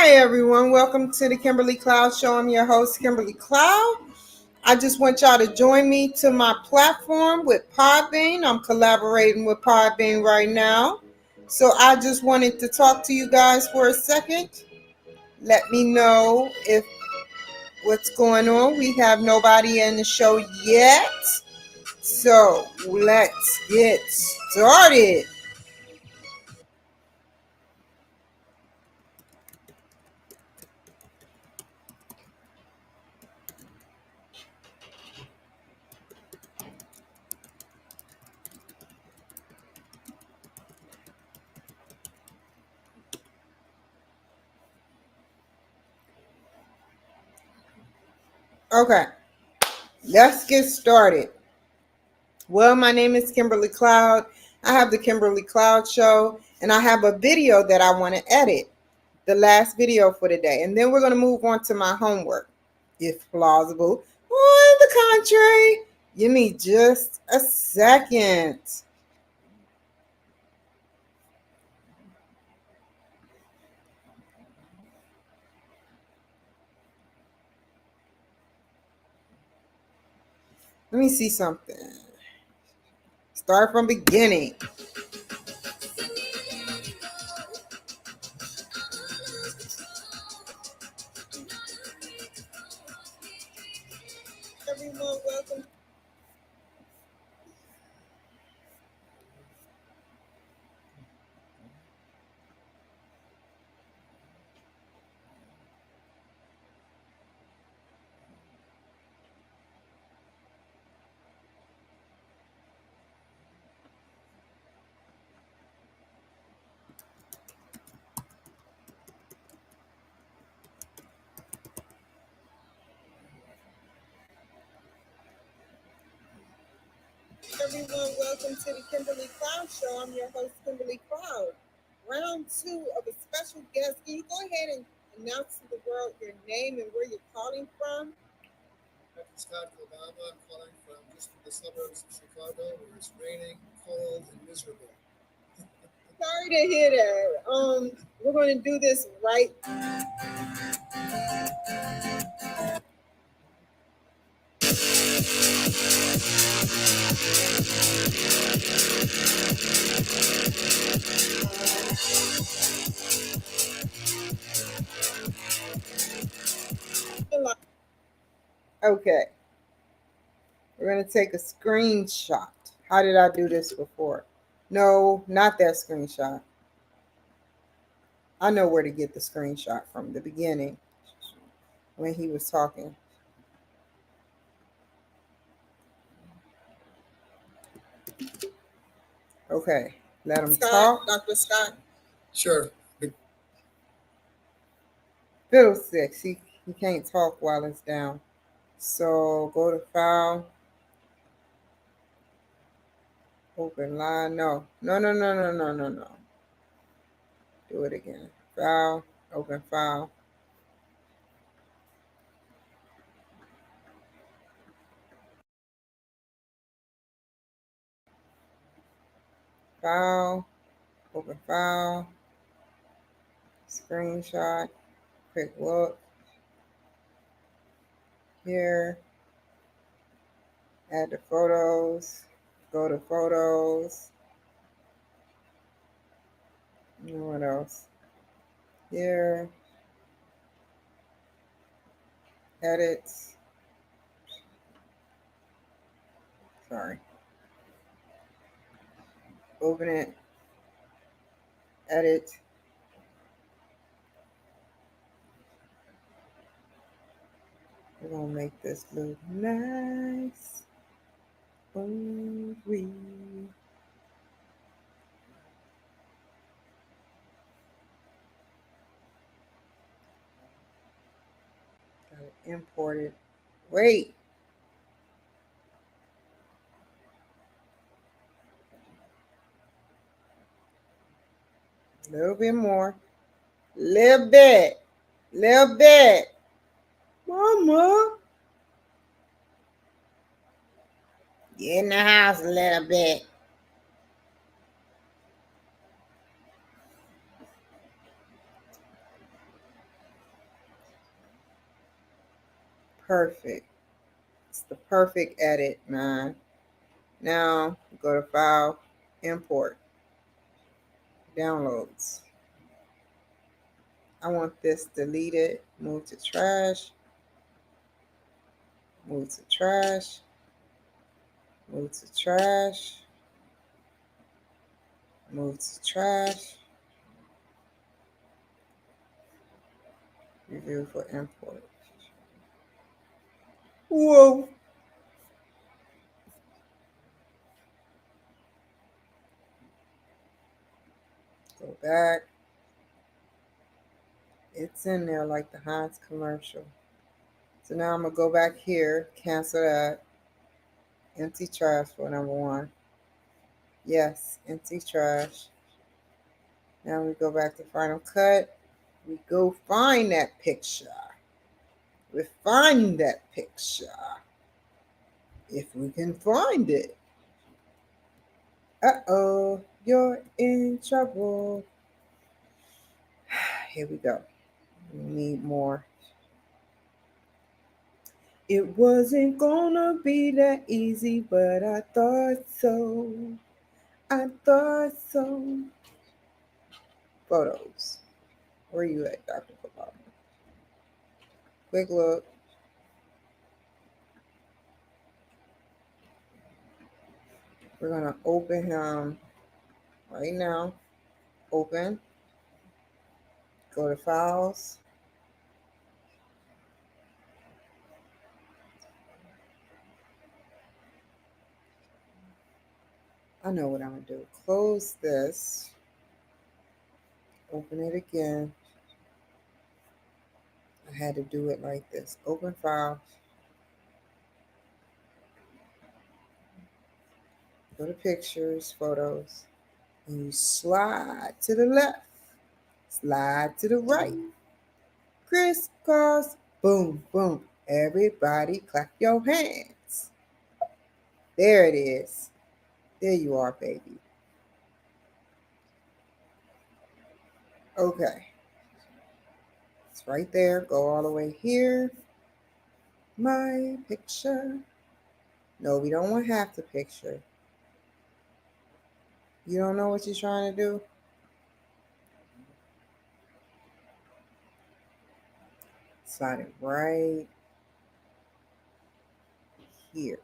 Hi, everyone. Welcome to the Kimberly Cloud Show. I'm your host, Kimberly Cloud. I just want y'all to join me to my platform with Podbean. I'm collaborating with Podbean right now. So I just wanted to talk to you guys for a second. Let me know if what's going on. We have nobody in the show yet. So let's get started. Okay, let's get started. Well, my name is Kimberly Cloud. I have the Kimberly Cloud Show, and I have a video that I want to edit, the last video for today. And then we're going to move on to my homework, if plausible. On the contrary, give me just a second. Let me see something. Start from beginning. Everyone, welcome. Everyone, welcome to the Kimberly Cloud Show. I'm your host, Kimberly Cloud. Round two of a special guest. Can you go ahead and announce to the world your name and where you're calling from? I'm Scott Obama. I'm calling from just from the suburbs of Chicago, where it's raining, cold, and miserable. Sorry to hear that. We're going to do this right. Okay, we're going to take a screenshot. How did I do this before? No, not that screenshot. I know where to get the screenshot from the beginning when he was talking. Okay, let him talk. Dr. Scott. Sure. Fiddlesticks. He can't talk while it's down. So go to file. Open line. No. No. Do it again. File. Open file. File. Open file. Screenshot. Quick look. Here. Add the photos. Go to photos. What else? Here. Edits. Sorry. Open it. Edit. We're going to make this look nice. Oh, we. Gotta import it. Wait. A little bit more. Little bit. Mama. Get in the house a little bit. perfect. It's the perfect edit, man. Now go to File, Import, Downloads. I want this deleted. Move to trash. Move to trash. Move to trash. Move to trash. Review for import. Whoa. Go back. It's in there like the Heinz commercial. So now I'm going to go back here, cancel that. Empty trash for number one. Yes, empty trash. Now we go back to Final Cut. We go find that picture. We find that picture. If we can find it. Uh-oh, you're in trouble. Here we go. We need more. It wasn't gonna be that easy, but I thought so. I thought so. Photos. Where you at, Dr. Kabama? Quick look. We're gonna open him right now. Open. Go to files. I know what I'm gonna do. Close this. Open it again. I had to do it like this. Open file. Go to pictures, photos, and you slide to the left. Slide to the right. Crisscross. Boom, boom. Everybody clap your hands. There it is. There you are, baby. Okay. It's right there. Go all the way here. My picture. No, we don't want half the picture. You don't know what you're trying to do? Slide it right here.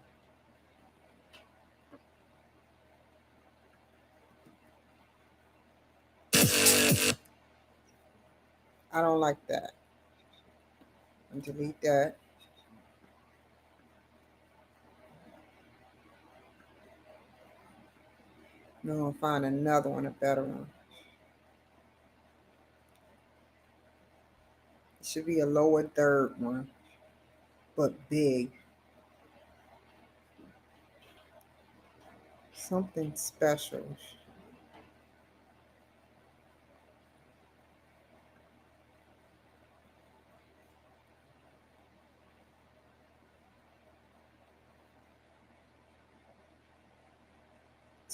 I don't like that. And delete that. No, I'll find another one, a better one. It should be a lower third one, but big. Something special.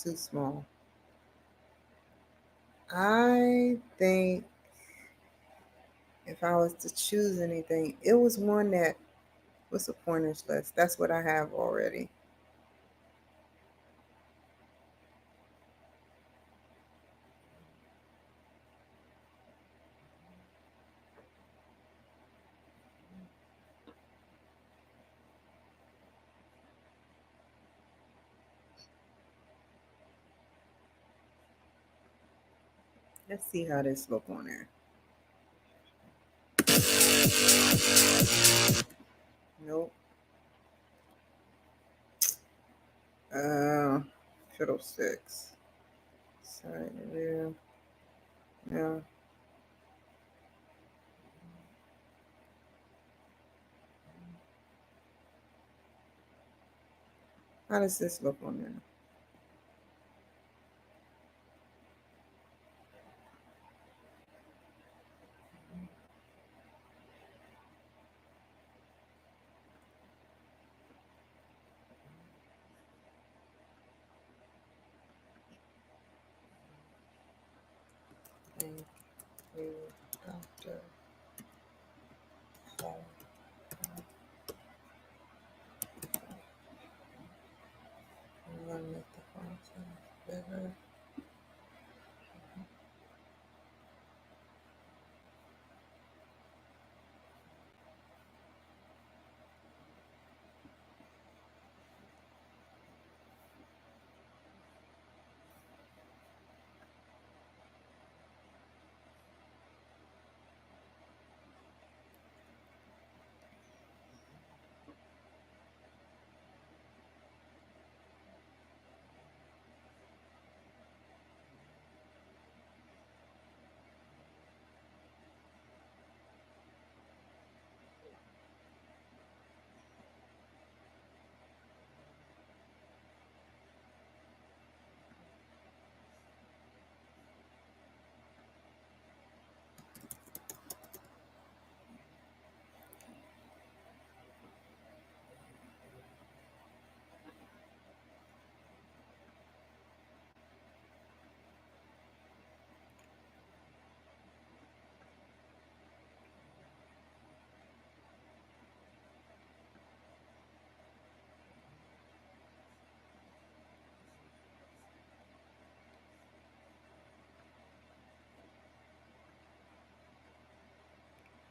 Too small. I think if I was to choose anything, it was one that was a pointers list. That's what I have already. Let's see how this look on there. Nope. Fiddlesticks. Side view. No. How does this look on there? Thank you, Dr. Paul.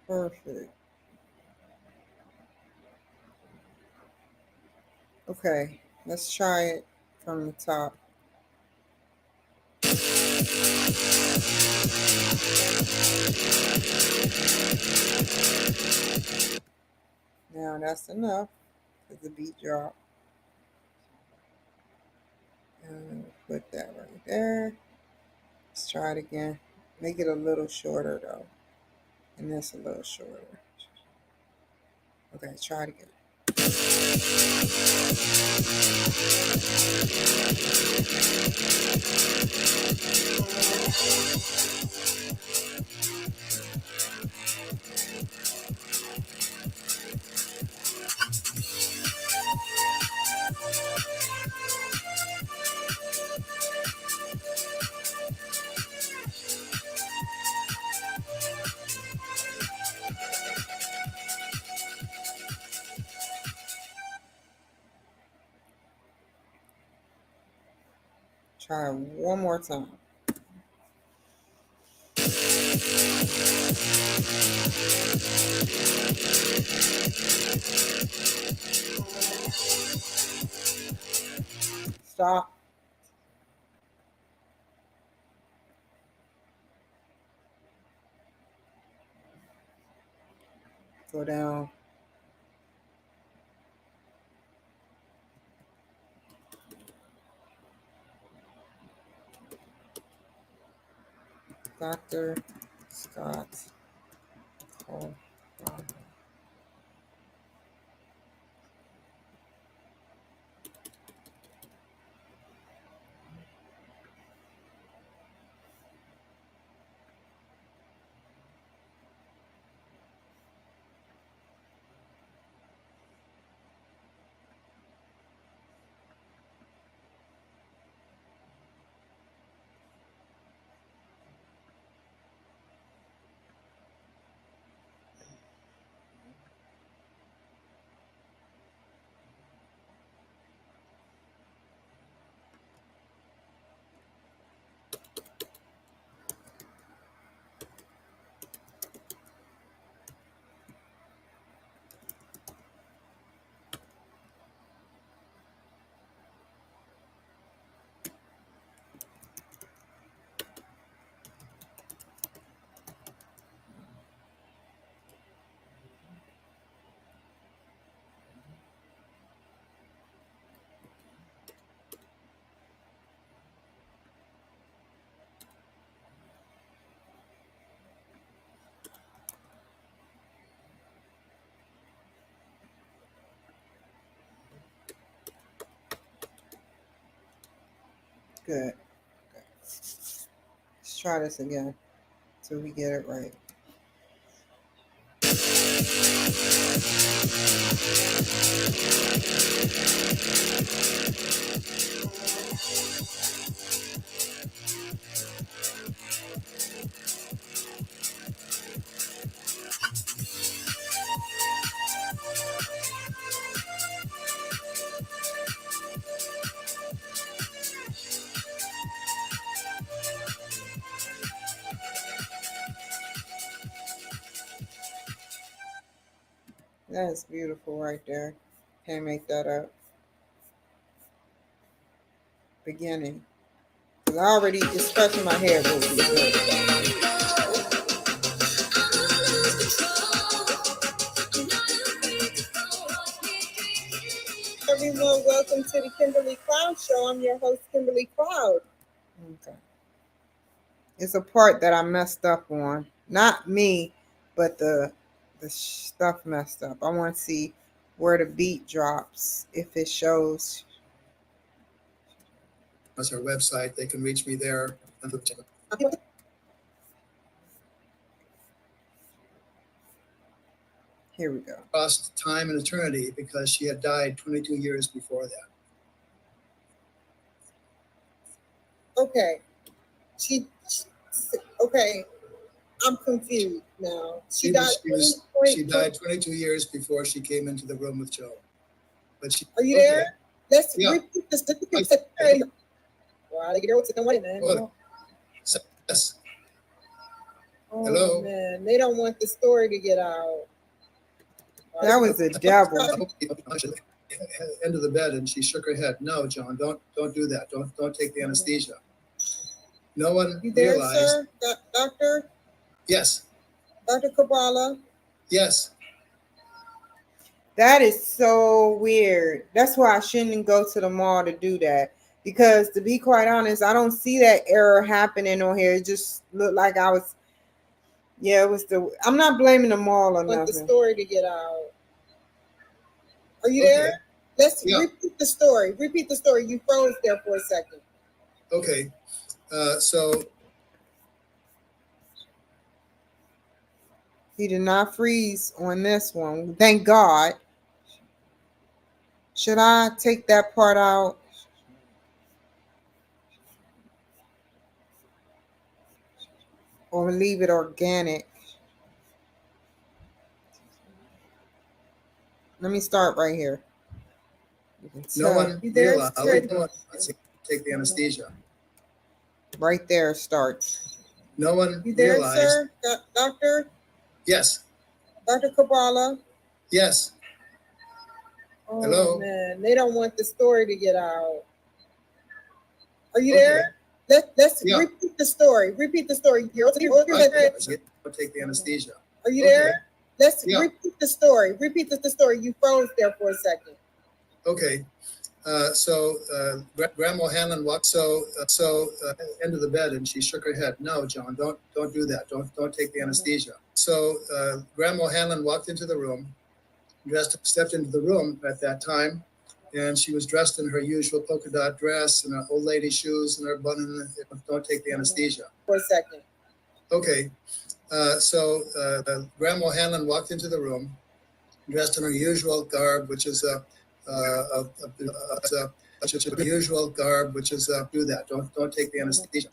Perfect. Okay, let's try it from the top. Now that's enough for the beat drop. And put that right there. Let's try it again. Make it a little shorter though. And this a little shorter. Okay, try it again. Try it one more time. Stop. Go down. Dr. Scott. Oh, wow. Good. Let's try this again till we get it right. That's beautiful right there. Can't make that up. Beginning. Because I already, especially my hair will be good. Everyone, welcome to the Kimberly Cloud Show. I'm your host, Kimberly Cloud. Okay. It's a part that I messed up on. Not me, but the stuff messed up. I want to see where the beat drops, if it shows. That's our website. They can reach me there. Here we go. Lost time and eternity because she had died 22 years before that. Okay. Okay. I'm confused now. She died 22 years before she came into the room with Joe. But she, are you there? Let's repeat this. Yes. Hello? Man, they don't want the story to get out. That was the devil. End of the bed, and she shook her head. No, John, don't do that. Don't take the anesthesia. No one You there, realized. sir? Doctor? Yes. Dr. Kabbalah? Yes. That is so weird. That's why I shouldn't go to the mall to do that. Because to be quite honest, I don't see that error happening on here. It just looked like I was, yeah, it was I'm not blaming the mall or nothing. I want the story to get out. Are you there? Let's repeat the story. Repeat the story. You froze there for a second. Okay. So he did not freeze on this one. Thank God. Should I take that part out? Or leave it organic? Let me start right here. No one realized to take the anesthesia. Right there starts. No one you there, realized. Sir? Doctor? Yes. Dr. Kabbalah? Yes. Oh, hello? Man, they don't want the story to get out. Are you there? Let's repeat the story. Repeat the story. Don't take the anesthesia. Are you there? Let's repeat the story. Repeat the story. You froze there for a second. Okay. Grandma Hanlon walked into the bed, and she shook her head. No, John, don't do that. Don't take the anesthesia. So Grandma Hanlon walked into the room, stepped into the room at that time, and she was dressed in her usual polka dot dress and her old lady shoes and her button. Don't take the anesthesia. For a second. Okay. Grandma Hanlon walked into the room, dressed in her usual garb, which is usual garb, which is do that. Don't take the anesthesia.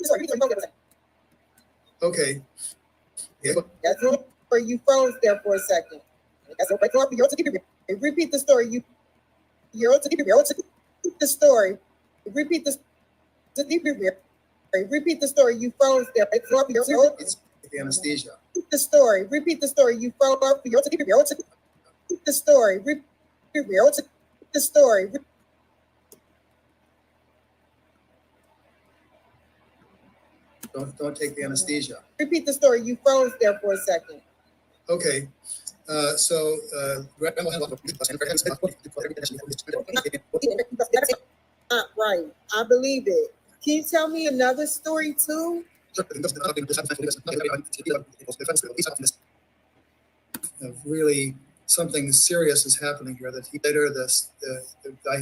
Okay. Yeah. That's where you froze there for a second. Repeat the story. Repeat the story. Repeat the story. You froze there. It's the anesthesia. Repeat the story. Repeat the story. You froze. Repeat the story. Repeat the story. Don't take the anesthesia. Repeat the story. You froze there for a second. Okay. Not right. I believe it. Can you tell me another story too? Really, something serious is happening here. That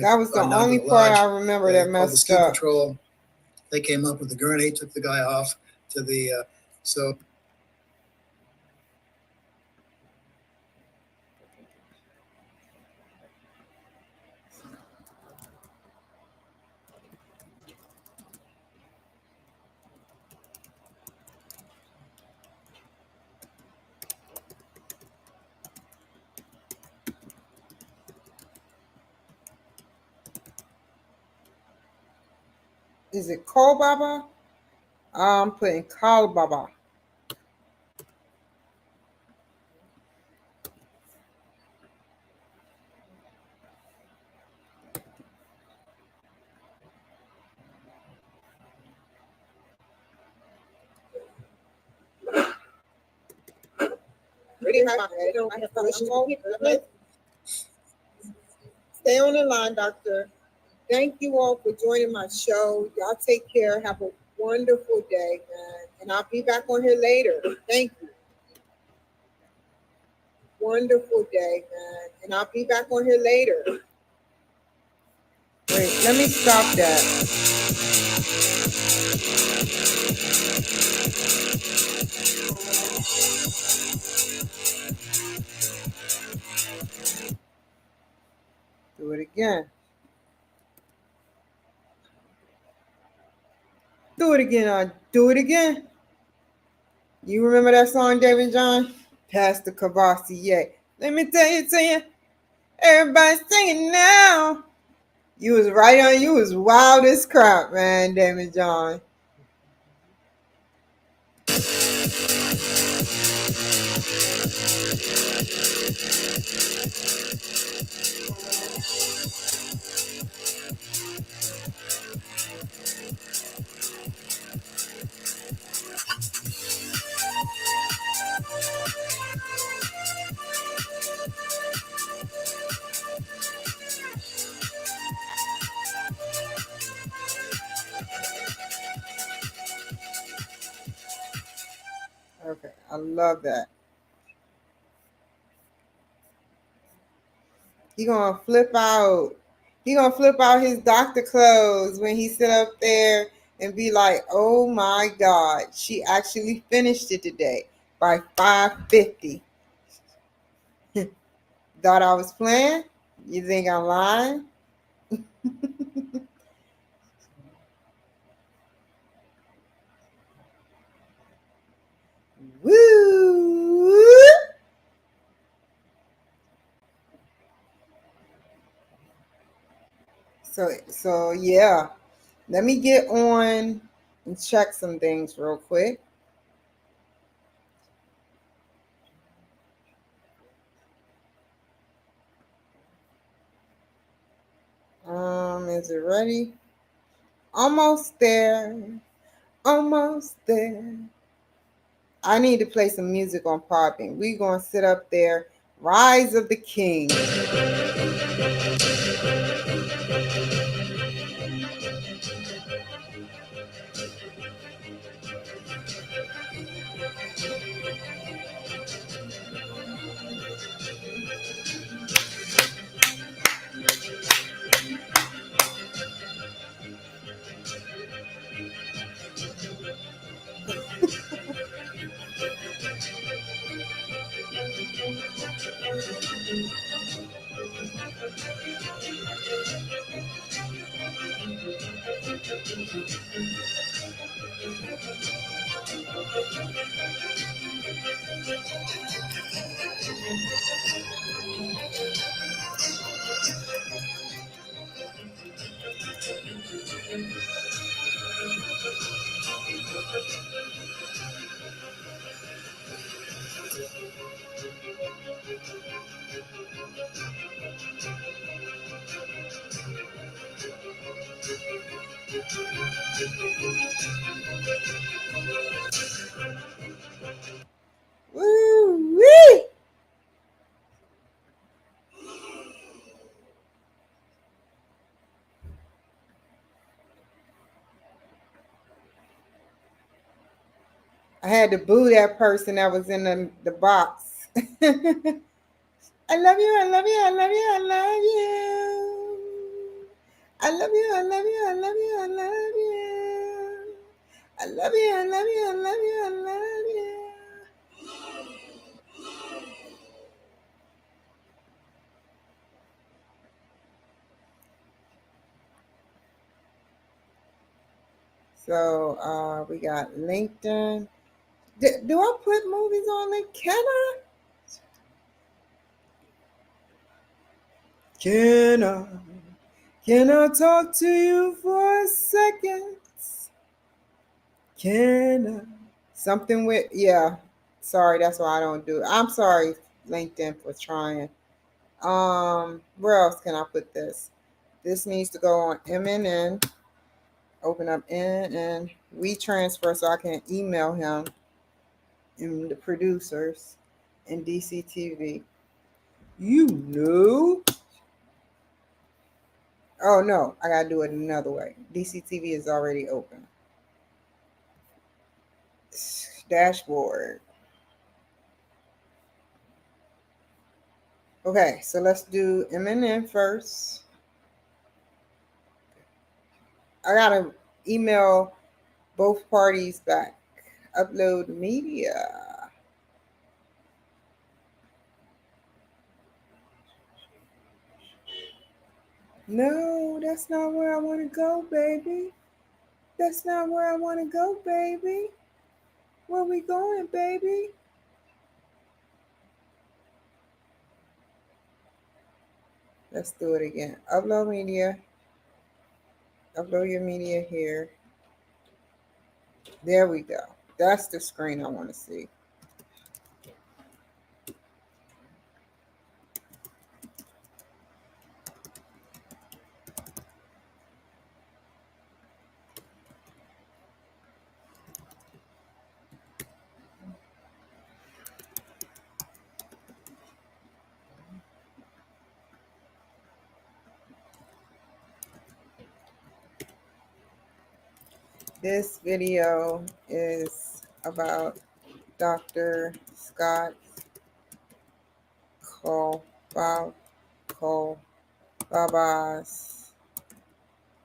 that was the only part I remember that messed up. Patrol. They came up with the gurney, took the guy off to the Is it Kol Baba? I'm putting Kal Baba. Stay on the line, doctor. Thank you all for joining my show. Y'all take care. Have a wonderful day, man. And I'll be back on here later. Thank you. Wonderful day, man. And I'll be back on here later. Wait, let me stop that. Do it again. Do it again. Do it again. You remember that song, David John? Pastor Kavasi, yeah. Let me tell you, everybody's singing now. You was right on. You was wild as crap, man, David John. Okay, I love that. He gonna flip out. He gonna flip out his doctor clothes when he sit up there and be like, "Oh my God, she actually finished it today by 5:50." Thought I was playing? You think I'm lying? Woo! So yeah. Let me get on and check some things real quick. Is it ready? Almost there. Almost there. I need to play some music on Popping. We gonna sit up there. Rise of the King. Woo wee! I had to boo that person that was in the box. I love you, I love you, I love you, I love you. I love you, I love you, I love you, I love you. I love you, I love you, I love you, I love you. So we got LinkedIn. Do I put movies on LinkedIn? Can I? Can I? Can I talk to you for a second? Can I? Something with, yeah. Sorry, that's why I don't do it. I'm sorry, LinkedIn, for trying. Where else can I put this? This needs to go on MNN. Open up N and we transfer so I can email him and the producers in DCTV. You know. Oh no, I gotta do it another way. DCTV is already open. Dashboard. Okay, so let's do MNN first. I gotta email both parties back. Upload media. No, that's not where I want to go, baby. That's not where I want to go, baby. Where we going, baby? Let's do it again. Upload media. Upload your media here. There we go. That's the screen I want to see. This video is about Dr. Scott Baba's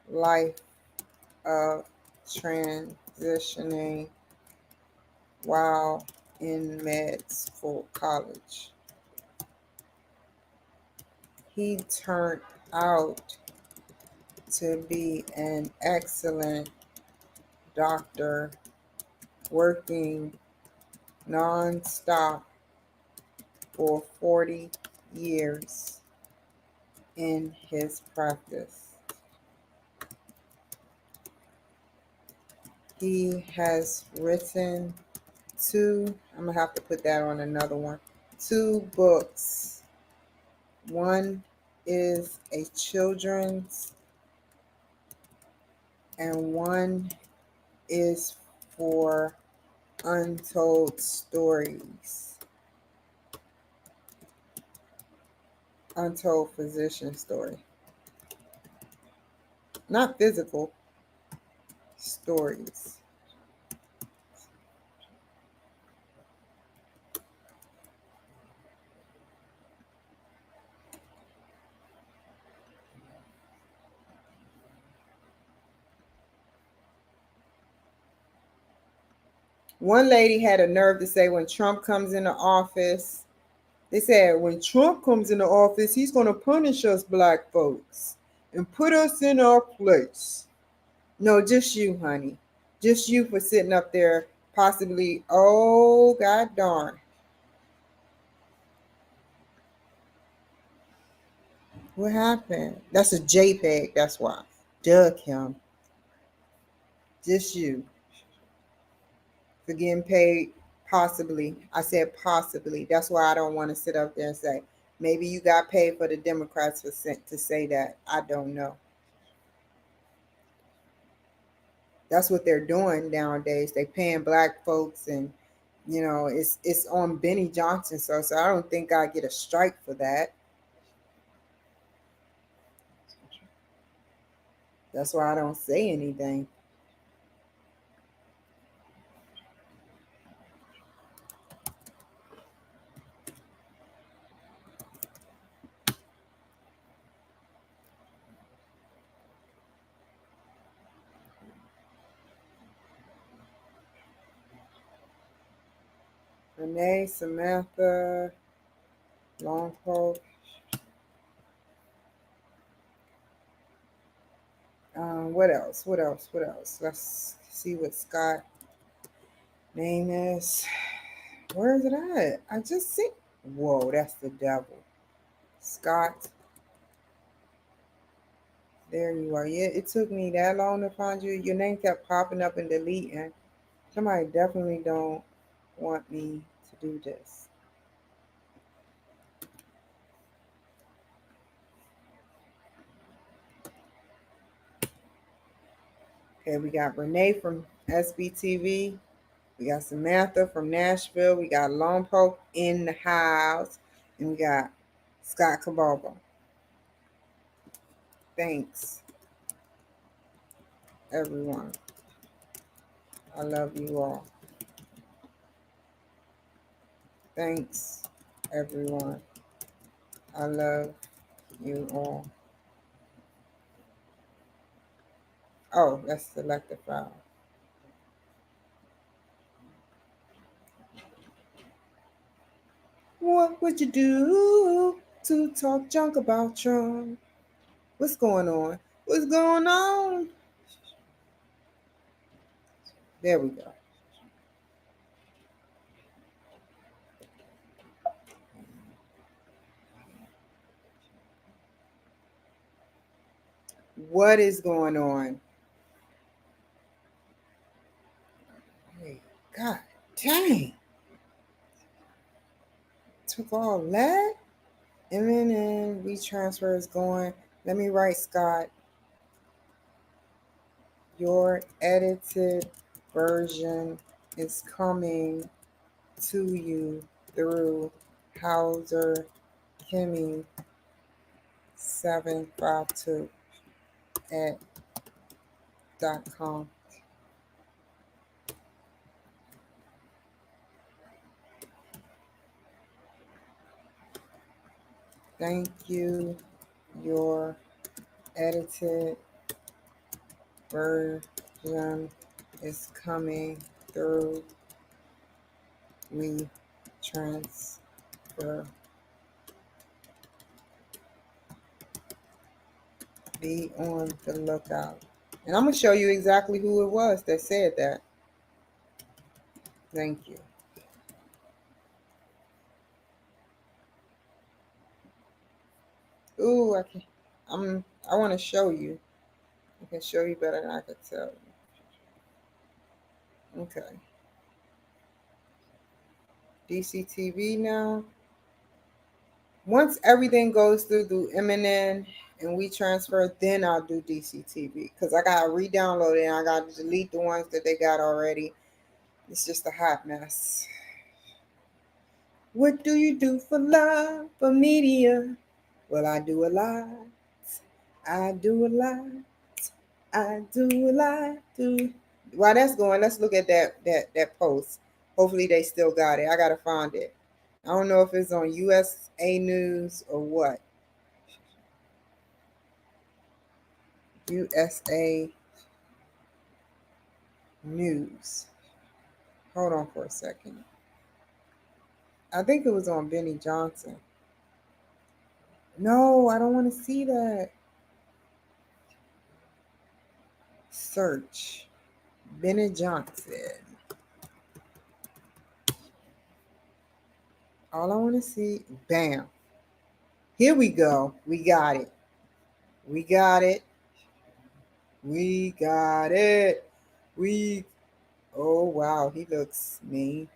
life of transitioning while in med school college. He turned out to be an excellent doctor, working non-stop for 40 years in his practice. He has written I'm gonna have to put that on another one, 2 books. One is a children's and one is for untold stories, untold physician story, not physical stories. One lady had a nerve to say when Trump comes into office, they said when Trump comes into office, he's going to punish us black folks and put us in our place. No, just you, honey. Just you for sitting up there possibly, oh, god darn. What happened? That's a JPEG, that's why. Duck him. Just you. For getting paid, possibly. I said possibly. That's why I don't want to sit up there and say, maybe you got paid for the Democrats to say that. I don't know. That's what they're doing nowadays. They paying black folks, and it's on Benny Johnson. So I don't think I get a strike for that. That's why I don't say anything. Renee, Samantha, Longpole. What else? What else? What else? Let's see what Scott name is. Where is it at? I just see. Whoa, that's the devil. Scott. There you are. Yeah, it took me that long to find you. Your name kept popping up and deleting. Somebody definitely don't want me to do this. Okay, we got Renee from SBTV. We got Samantha from Nashville. We got Lompo in the house. And we got Scott Cababa. Thanks, everyone. I love you all. Thanks, everyone. I love you all. Oh, let's select the file. What would you do to talk junk about Trump? What's going on? What's going on? There we go. What is going on? Hey, God dang. Took all that? And then retransfer is going. Let me write Scott. Your edited version is coming to you through Hauser Kimmy 752 at .com. Thank you. Your edited version is coming through. We transfer. Be on the lookout. And I'm going to show you exactly who it was that said that. Thank you. Ooh, I want to show you. I can show you better than I could tell you. Okay. DCTV now. Once everything goes through MNN and we transfer, then I'll do DCTV because I gotta re-download it and I gotta delete the ones that they got already. It's just a hot mess. What do you do for love, for media? Well, I do a lot. I do a lot. I do a lot. While that's going, let's look at that post. Hopefully they still got it. I gotta find it. I don't know if it's on USA News or what. USA News. Hold on for a second. I think it was on Benny Johnson. No, I don't want to see that. Search Benny Johnson. All I want to see, bam. Here we go. We got it. We got it. We got it. Oh wow, he looks mean.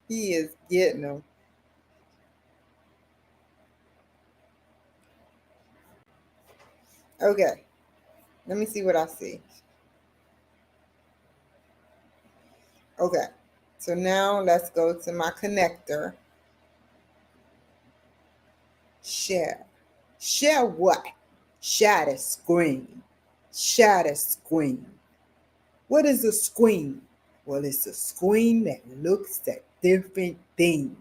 He is getting them. Okay, let me see what I see. Okay, so now let's go to my connector. Share. Share what? Share the screen. Share the screen. What is a screen? Well, it's a screen that looks at different things.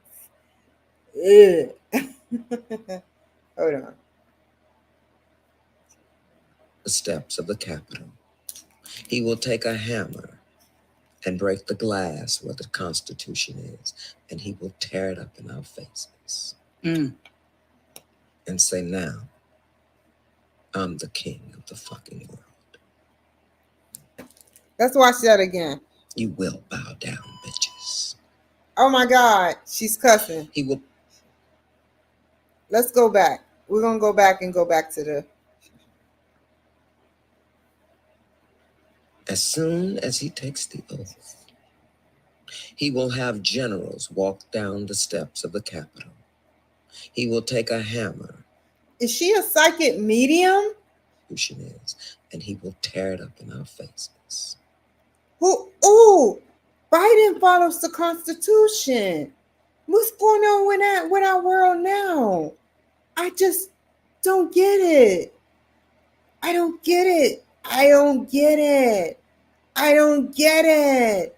Ugh. Hold on. The steps of the Capitol. He will take a hammer and break the glass where the Constitution is, and he will tear it up in our faces. And say, now, I'm the king of the fucking world. Let's watch that again. You will bow down, bitches. Oh my God, she's cussing. He will. Let's go back. We're going to go back and go back to the. As soon as he takes the oath, he will have generals walk down the steps of the Capitol. He will take a hammer. Is she a psychic medium? And he will tear it up in our faces. Ooh, Biden follows the Constitution. What's going on with our world now? I just don't get it. I don't get it. I don't get it. I don't get it.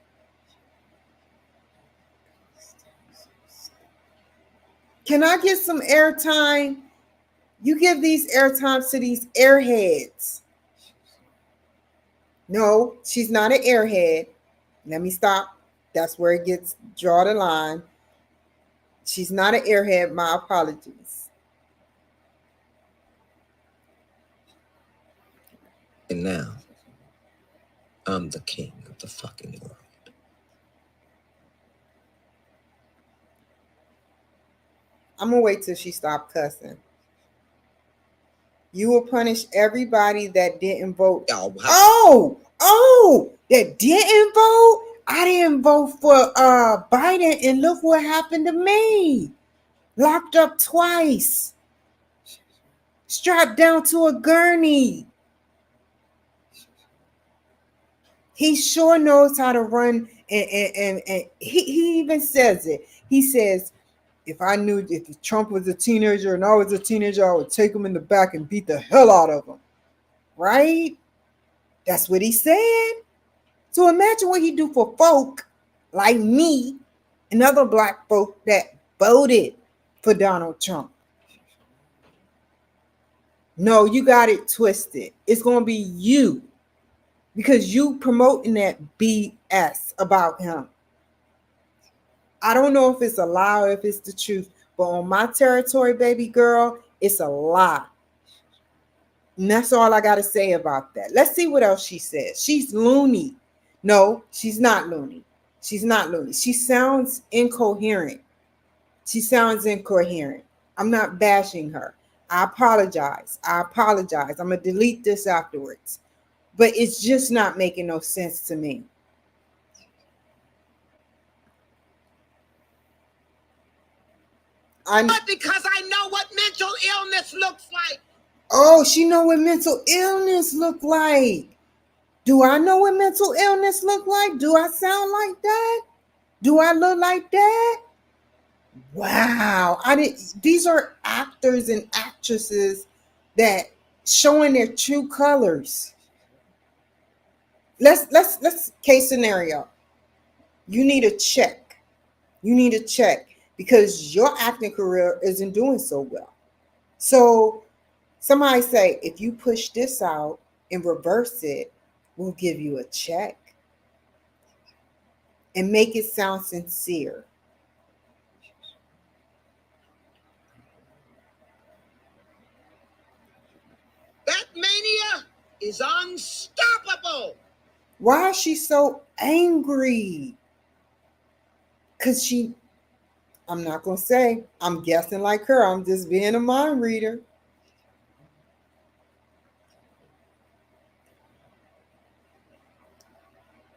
Can I get some airtime? You give these airtime to these airheads. No, she's not an airhead. Let me stop. That's where it gets, draw the line. She's not an airhead. My apologies. And now, I'm the king of the fucking world. I'm going to wait till she stops cussing. You will punish everybody that didn't vote. That didn't vote? I didn't vote for Biden, and look what happened to me. Locked up twice. Strapped down to a gurney. He sure knows how to run, and he even says it. He says, if Trump was a teenager and I was a teenager, I would take him in the back and beat the hell out of him. Right? That's what he said. So imagine what he do for folk like me and other black folk that voted for Donald Trump. No, you got it twisted. It's going to be you because you promoting that BS about him. I don't know if it's a lie or if it's the truth, but on my territory, baby girl, it's a lie. And that's all I got to say about that. Let's see what else she says. She's loony. No, she's not loony. She's not loony. She sounds incoherent. She sounds incoherent. I'm not bashing her. I apologize. I'm going to delete this afterwards. But it's just not making no sense to me. Because I know what mental illness looks like. Oh, she know what mental illness look like. Do I know what mental illness look like? Do I sound like that? Do I look like that? Wow. These are actors and actresses that showing their true colors. Let's case scenario. You need a check. You need a check because your acting career isn't doing so well. So somebody say, if you push this out and reverse it, we'll give you a check. And make it sound sincere. That mania is unstoppable. Why is she so angry? Because I'm not going to say, I'm guessing like her. I'm just being a mind reader.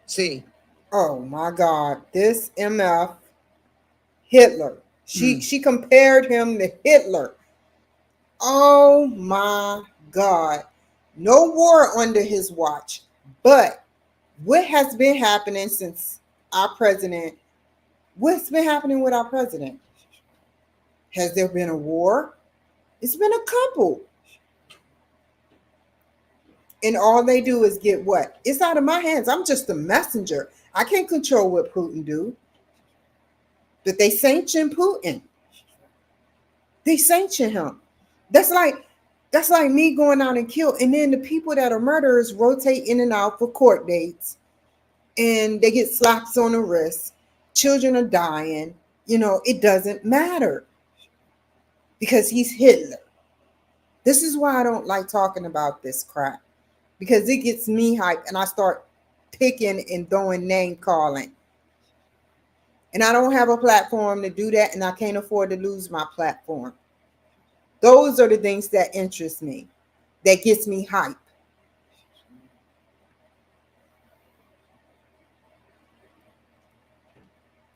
See. Oh my God. This MF Hitler. She compared him to Hitler. Oh my God. No war under his watch. But what has been happening since our president? What's been happening with our president? Has there been a war? It's been a couple. And all they do is get what? It's out of my hands. I'm just a messenger. I can't control what Putin do. But they sanction Putin. They sanction him. That's like me going out and kill. And then the people that are murderers rotate in and out for court dates. And they get slaps on the wrist. Children are dying. It doesn't matter. Because he's Hitler. This is why I don't like talking about this crap. Because it gets me hyped and I start picking and throwing name calling. And I don't have a platform to do that, and I can't afford to lose my platform. Those are the things that interest me, that gets me hype.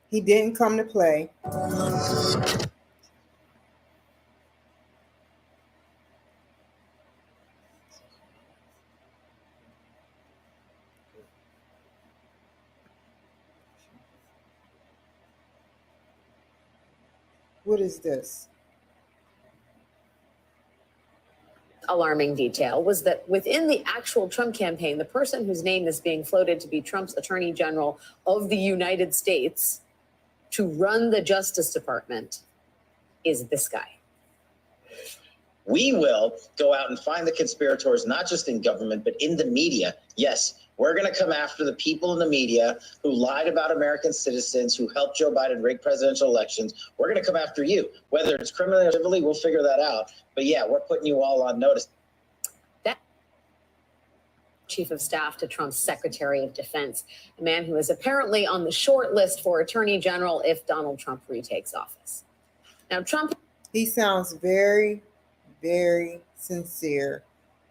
He didn't come to play. What is this? Alarming detail was that within the actual Trump campaign, the person whose name is being floated to be Trump's Attorney General of the United States to run the Justice Department is this guy. We will go out and find the conspirators, not just in government, but in the media. Yes, we're going to come after the people in the media who lied about American citizens, who helped Joe Biden rig presidential elections. We're going to come after you. Whether it's criminally or civilly, we'll figure that out. But yeah, we're putting you all on notice. That Chief of Staff to Trump's Secretary of Defense, a man who is apparently on the short list for Attorney General if Donald Trump retakes office. Now, Trump... He sounds very, very sincere.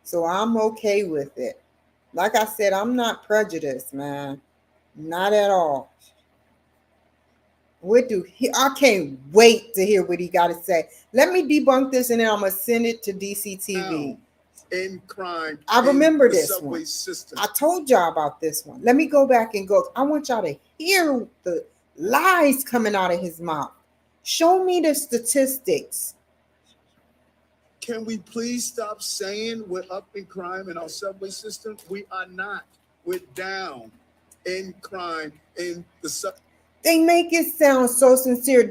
So I'm okay with it. Like I said, I'm not prejudiced, man. Not at all. I can't wait to hear what he got to say. Let me debunk this and then I'm going to send it to DCTV. In crime. I remember this subway one. System. I told y'all about this one. Let me go back and go. I want y'all to hear the lies coming out of his mouth. Show me the statistics. Can we please stop saying we're up in crime in our subway system? We are not. We're down. in crime in the They make it sound so sincere.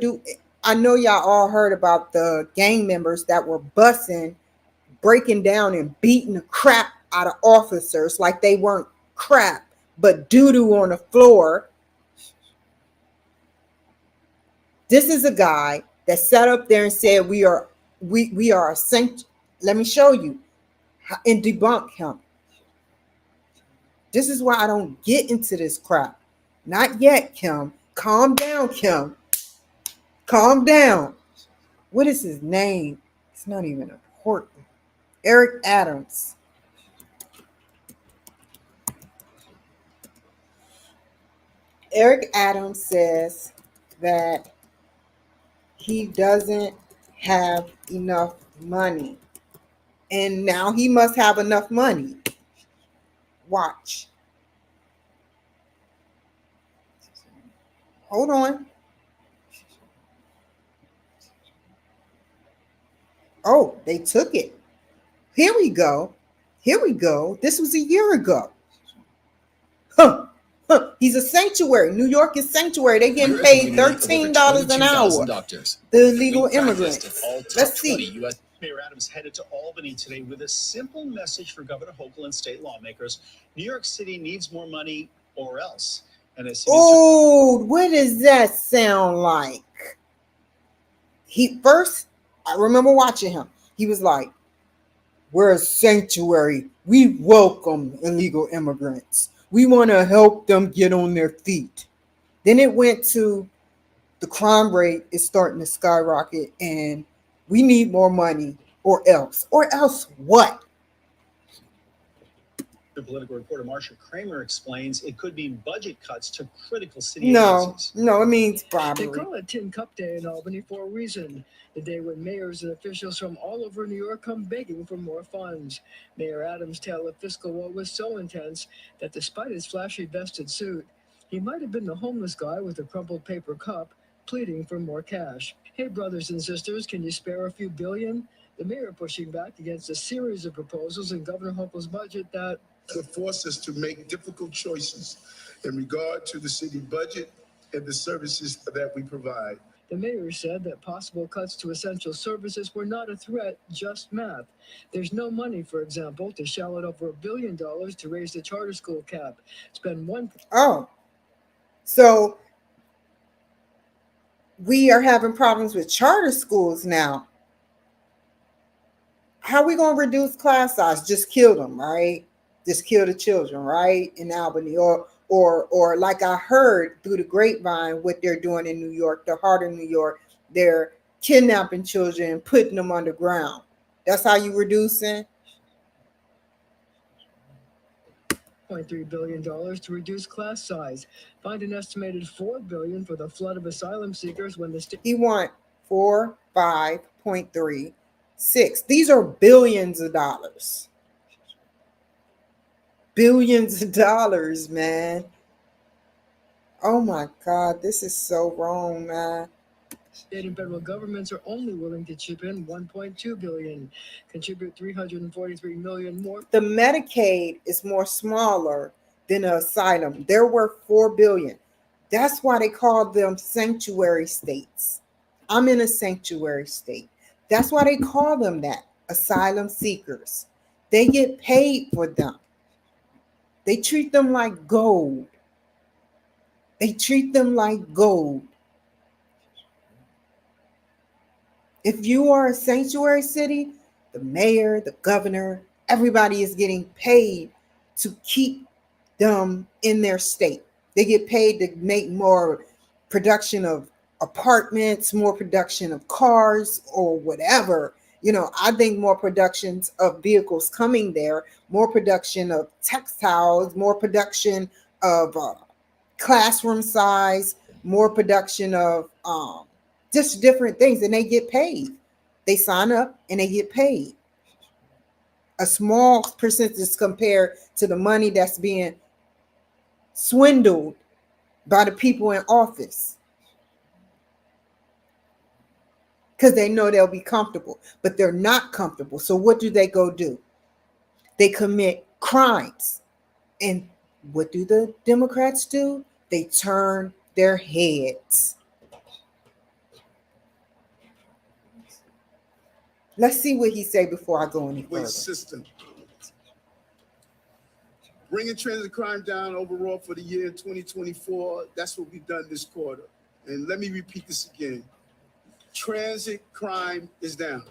I know y'all all heard about the gang members that were bussing, breaking down and beating the crap out of officers like they weren't crap, but doo-doo on the floor. This is a guy that sat up there and said we are a saint. Let me show you and debunk him. This is why I don't get into this crap. Not yet, Kim. Calm down, Kim. Calm down. What is his name? It's not even important. Eric Adams. Eric Adams says that he doesn't have enough money. And now he must have enough money. Watch. Hold on. Oh, they took it. Here we go. Here we go. This was a year ago. Huh. He's a sanctuary. New York is sanctuary. They're getting paid $13 an hour. The illegal immigrants. Let's see. U.S. Mayor Adams headed to Albany today with a simple message for Governor Hochul and state lawmakers. New York City needs more money or else. And oh, what does that sound like? I remember watching him. He was like, we're a sanctuary. We welcome illegal immigrants. We want to help them get on their feet. Then it went to the crime rate is starting to skyrocket and we need more money or else. Or else what? Political reporter Marsha Kramer explains it could mean budget cuts to critical city agencies. No, it means bribery. They call it Tin Cup Day in Albany for a reason. The day when mayors and officials from all over New York come begging for more funds. Mayor Adams' tale of fiscal woe was so intense that despite his flashy vested suit, he might have been the homeless guy with a crumpled paper cup pleading for more cash. Hey, brothers and sisters, can you spare a few billion? The mayor pushing back against a series of proposals in Governor Hochul's budget that could force us to make difficult choices in regard to the city budget and the services that we provide. The mayor said that possible cuts to essential services were not a threat, just math. There's no money, for example, to shell out over $1 billion to raise the charter school cap. Spend one. Oh, so we are having problems with charter schools now. How are we going to reduce class size? Just kill them, right? Just kill the children, right? In Albany, or like I heard through the grapevine, what they're doing in New York, the heart of New York, they're kidnapping children and putting them underground. That's how you reducing? $0.3 billion to reduce class size. Find an estimated $4 billion for the flood of asylum seekers when the state. He want 4, 5.3, 6. These are billions of dollars. Billions of dollars, man. Oh my God, this is so wrong, man. State and federal governments are only willing to chip in $1.2 billion, contribute $343 million more. The Medicaid is more smaller than the asylum. They're worth $4 billion. That's why they call them sanctuary states. I'm in a sanctuary state. That's why they call them that, asylum seekers. They get paid for them. They treat them like gold. They treat them like gold. If you are a sanctuary city, the mayor, the governor, everybody is getting paid to keep them in their state. They get paid to make more production of apartments, more production of cars or whatever. You know, I think more productions of vehicles coming there, more production of textiles, more production of classroom size, more production of just different things, and they get paid. They sign up and they get paid. A small percentage compared to the money that's being swindled by the people in office. Because they know they'll be comfortable, but they're not comfortable. So what do? They commit crimes and What do the Democrats do? They turn their heads. Let's see what he say before I go any further. Waste system. Bringing transit crime down overall for the year 2024. That's what we've done this quarter. And let me repeat this again. Transit crime is down.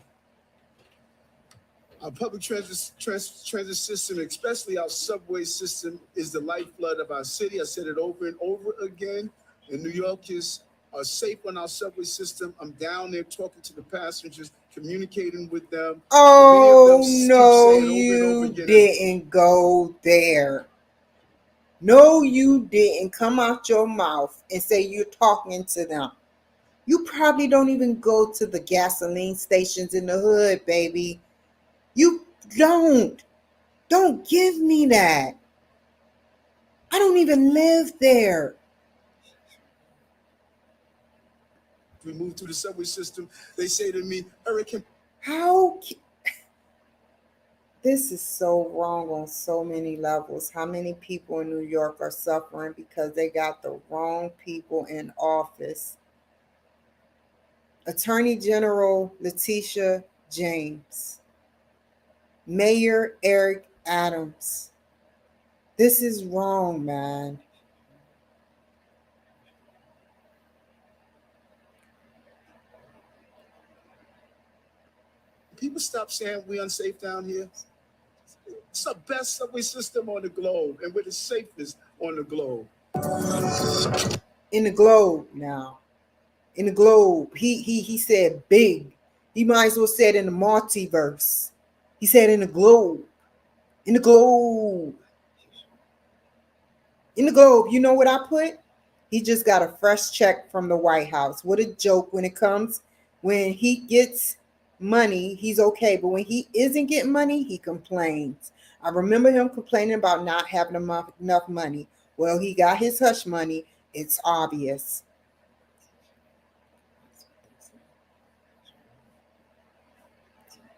Our public transit system, especially our subway system, is the lifeblood of our city. I said it over and over again. And New Yorkers are safe on our subway system. I'm down there talking to the passengers, communicating with them. Oh, no, over and you over again. didn't go there. No, you didn't come out your mouth and say you're talking to them. You probably don't even go to the gasoline stations in the hood, baby. You don't. Don't give me that. I don't even live there. We move through the subway system. They say to me, Eric, How? This is so wrong on so many levels. How many people in New York are suffering because they got the wrong people in office? Attorney General Letitia James, Mayor Eric Adams. This is wrong, man. people stop saying we're unsafe down here. It's the best subway system on the globe, and we're the safest on the globe. In the globe now. In the globe. He said big. He might as well said in the multiverse. He said in the globe. In the globe. In the globe. You know what I put? He just got a fresh check from the White House. What a joke when it comes. When he gets money, he's okay. But when he isn't getting money, he complains. I remember him complaining about not having enough money. Well, he got his hush money. It's obvious.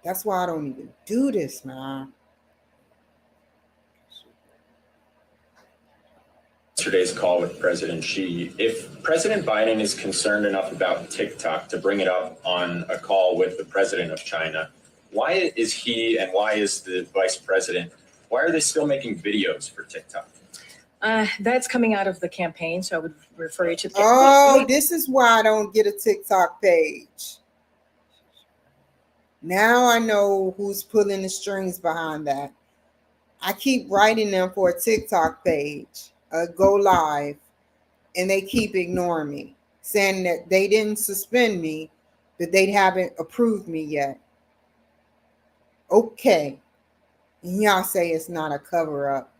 That's why I don't even do this, man. Yesterday's call with President Xi. If President Biden is concerned enough about TikTok to bring it up on a call with the president of China, why is he and why is the vice president, why are they still making videos for TikTok? That's coming out of the campaign, so I would refer you to. This is why I don't get a TikTok page. Now I know who's pulling the strings behind that. I keep writing them for a TikTok page, go live, and they keep ignoring me, saying that they didn't suspend me, but they haven't approved me yet. Okay. And y'all say it's not a cover-up.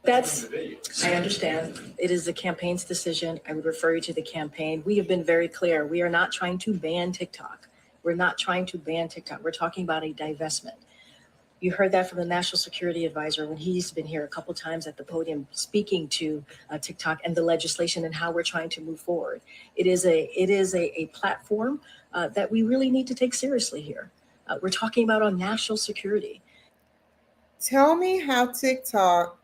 I understand. It is the campaign's decision. I would refer you to the campaign. We have been very clear. We are not trying to ban TikTok. We're not trying to ban TikTok. We're talking about a divestment. You heard that from the National Security Advisor when he's been here a couple times at the podium speaking to TikTok and the legislation and how we're trying to move forward. It is a platform that we really need to take seriously here. We're talking about our national security. Tell me how TikTok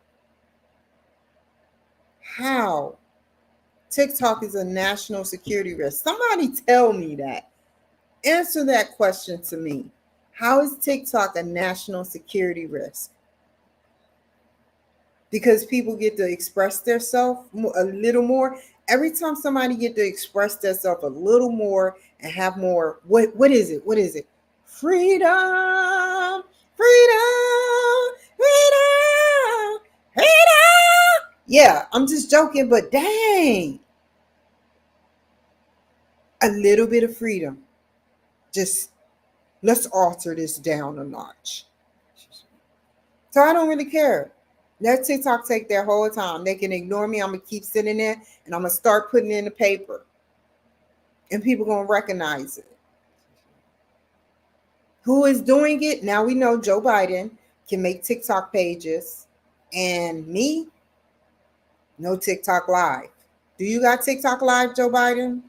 is a national security risk. Somebody tell me that. Answer that question to me. How is TikTok a national security risk? Because people get to express themselves a little more. Every time somebody get to express themselves a little more and have more, what is it? What is it? Freedom, freedom, freedom, freedom. Yeah, I'm just joking, but dang. A little bit of freedom. Just let's alter this down a notch. So I don't really care. Let TikTok take their whole time. They can ignore me. I'm going to keep sitting there and I'm going to start putting it in the paper. And people are going to recognize it. Who is doing it? Now we know Joe Biden can make TikTok pages. And me, no TikTok Live. Do you got TikTok Live, Joe Biden?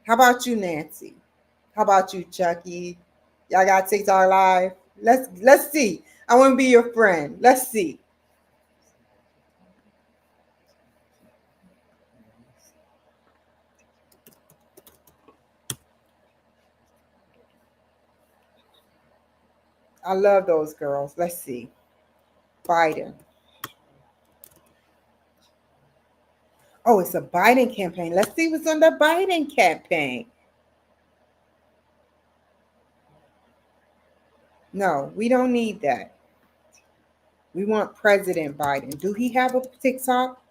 How about you, Nancy? How about you, Chucky? Y'all got TikTok Live? Let's see. I want to be your friend. Let's see. I love those girls. Let's see. Biden. Oh, it's a Biden campaign. Let's see what's on the Biden campaign. No, we don't need that. We want President Biden. Do he have a TikTok?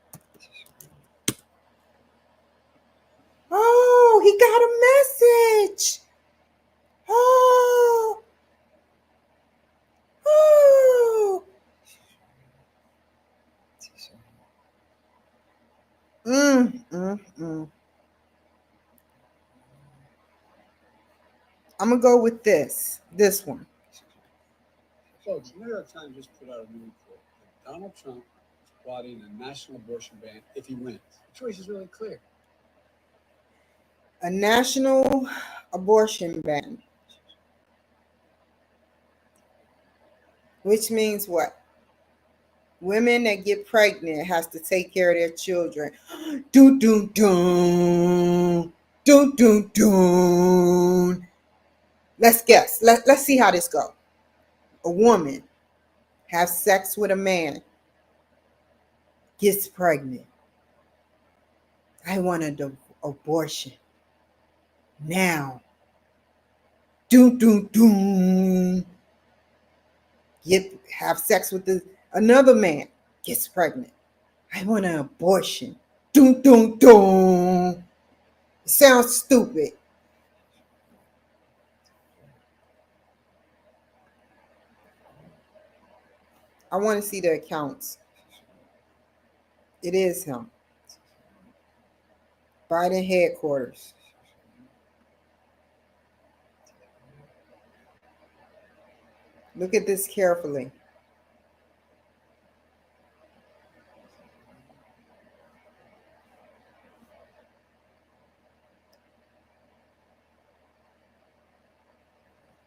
Oh, he got a message. Oh. Oh. I'm gonna go with this one. Folks, New York Times just put out a new report that Donald Trump is plotting a national abortion ban if he wins. The choice is really clear. A national abortion ban. Which means what? Women that get pregnant has to take care of their children. Dun dun dun. Dun dun dun. Let's guess. Let's see how this goes. A woman has sex with a man, gets pregnant. I want an abortion now. Dun dun dun. Have sex with another man, gets pregnant. I want an abortion. Dun dun dun. It sounds stupid. I want to see the accounts. It is him. Biden headquarters. Look at this carefully.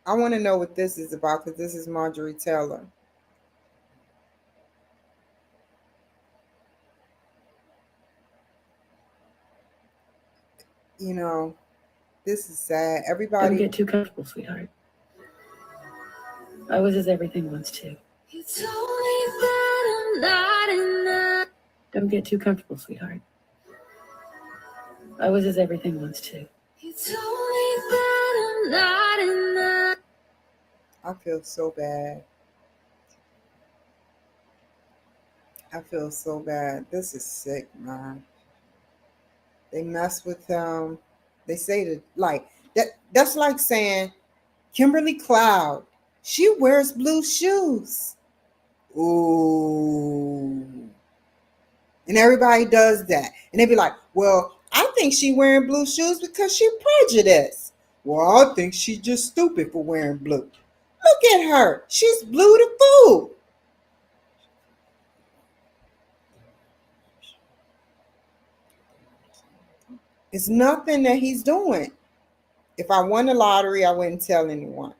I want to know what this is about because this is Marjorie Taylor. You know, this is sad. Everybody. Don't get too comfortable, sweetheart. I was as everything wants to. You told me that I'm not enough. Don't get too comfortable, sweetheart. I was as everything wants to. You told me that I'm not enough. I feel so bad. I feel so bad. This is sick, man. They mess with him. They say that like that's like saying Kimberly Cloud, she wears blue shoes. Ooh. And everybody does that. And they be like, well, I think she wearing blue shoes because she prejudiced. Well, I think she's just stupid for wearing blue. Look at her. She's blue to fool. It's nothing that he's doing. If I won the lottery, I wouldn't tell anyone.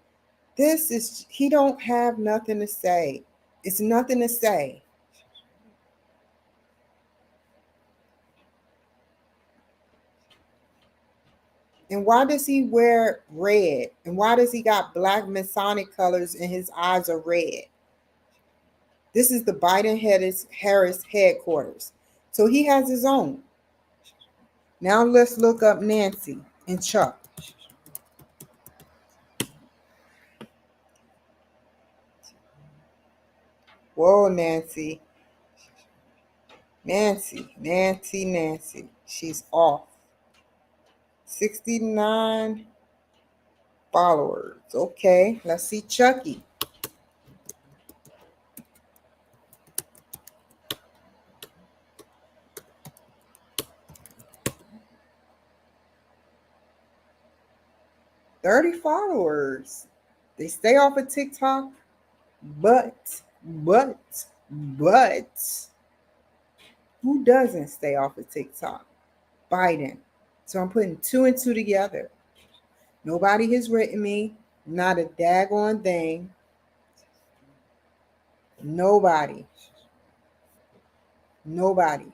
He don't have nothing to say. It's nothing to say. And why does he wear red? And why does he got black Masonic colors and his eyes are red? This is the Biden-Harris headquarters. So he has his own. Now let's look up Nancy and Chuck. Whoa, Nancy. Nancy. She's off. 69 followers. Okay, let's see Chucky. $30 followers. They stay off of TikTok, but who doesn't stay off of TikTok? Biden. So I'm putting 2 and 2 together. Nobody has written me, not a daggone thing. Nobody. Nobody.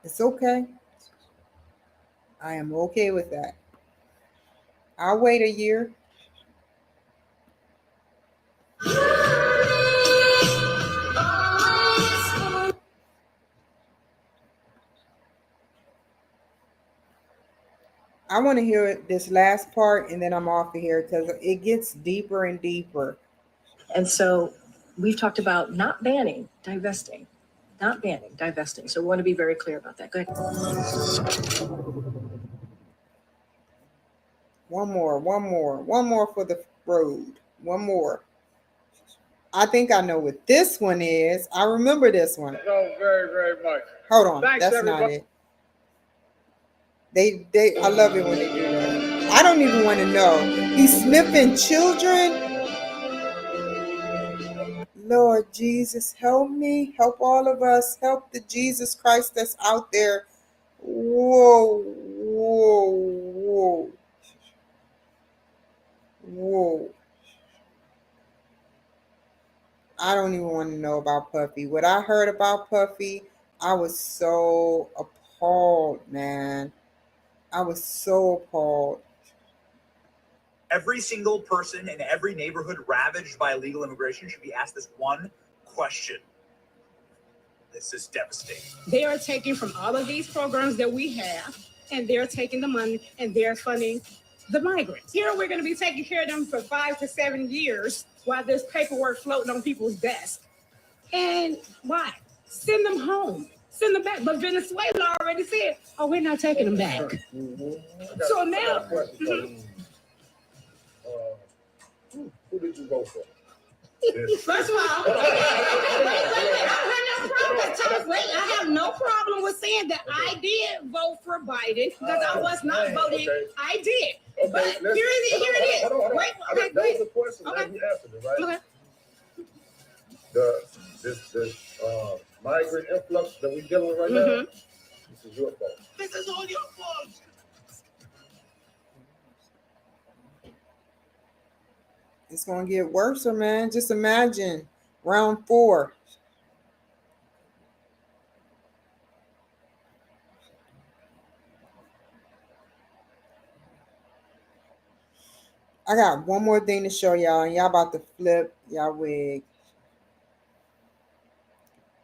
It's okay. I am okay with that. I'll wait a year. I want to hear this last part and then I'm off of here because it gets deeper and deeper. And so we've talked about not banning, divesting, not banning, divesting. So we want to be very clear about that. Go ahead. One more for the road. One more. I think I know what this one is. I remember this one. No, very, very much. Hold on. Thanks, That's everybody. not it. I love it when they do that. I don't even want to know. He's sniffing children. Lord Jesus, help me. Help all of us. Help the Jesus Christ that's out there. Whoa, whoa, whoa. Whoa. I don't even want to know about Puffy. What I heard about Puffy, I was so appalled, man. I was so appalled. Every single person in every neighborhood ravaged by illegal immigration should be asked this one question. This is devastating. They are taking from all of these programs that we have, and they're taking the money and they're funding the migrants. Here we're going to be taking care of them for 5 to 7 years while there's paperwork floating on people's desks. And why? Send them home. Send them back. But Venezuela already said, oh, we're not taking them back. So now... Who did you vote for? First of all, I have no problem with saying that I did vote for Biden because I was not voting. Okay. I did. But here it is. Hold on. Wait, that was the question. Okay. You answered it, right? Okay. This migrant influx that we're dealing with right now, this is your fault. This is all your fault. It's going to get worse, man. Just imagine round 4. I got one more thing to show y'all, and y'all about to flip y'all wig.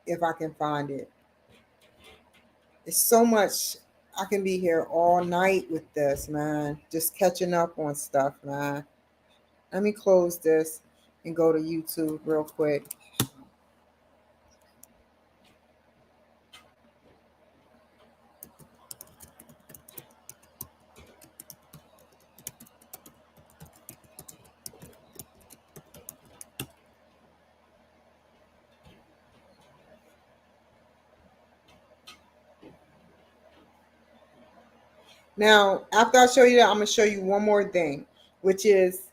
If I can find it. It's so much. I can be here all night with this, man. Just catching up on stuff, man. Let me close this and go to YouTube real quick. Now, after I show you that, I'm going to show you one more thing, which is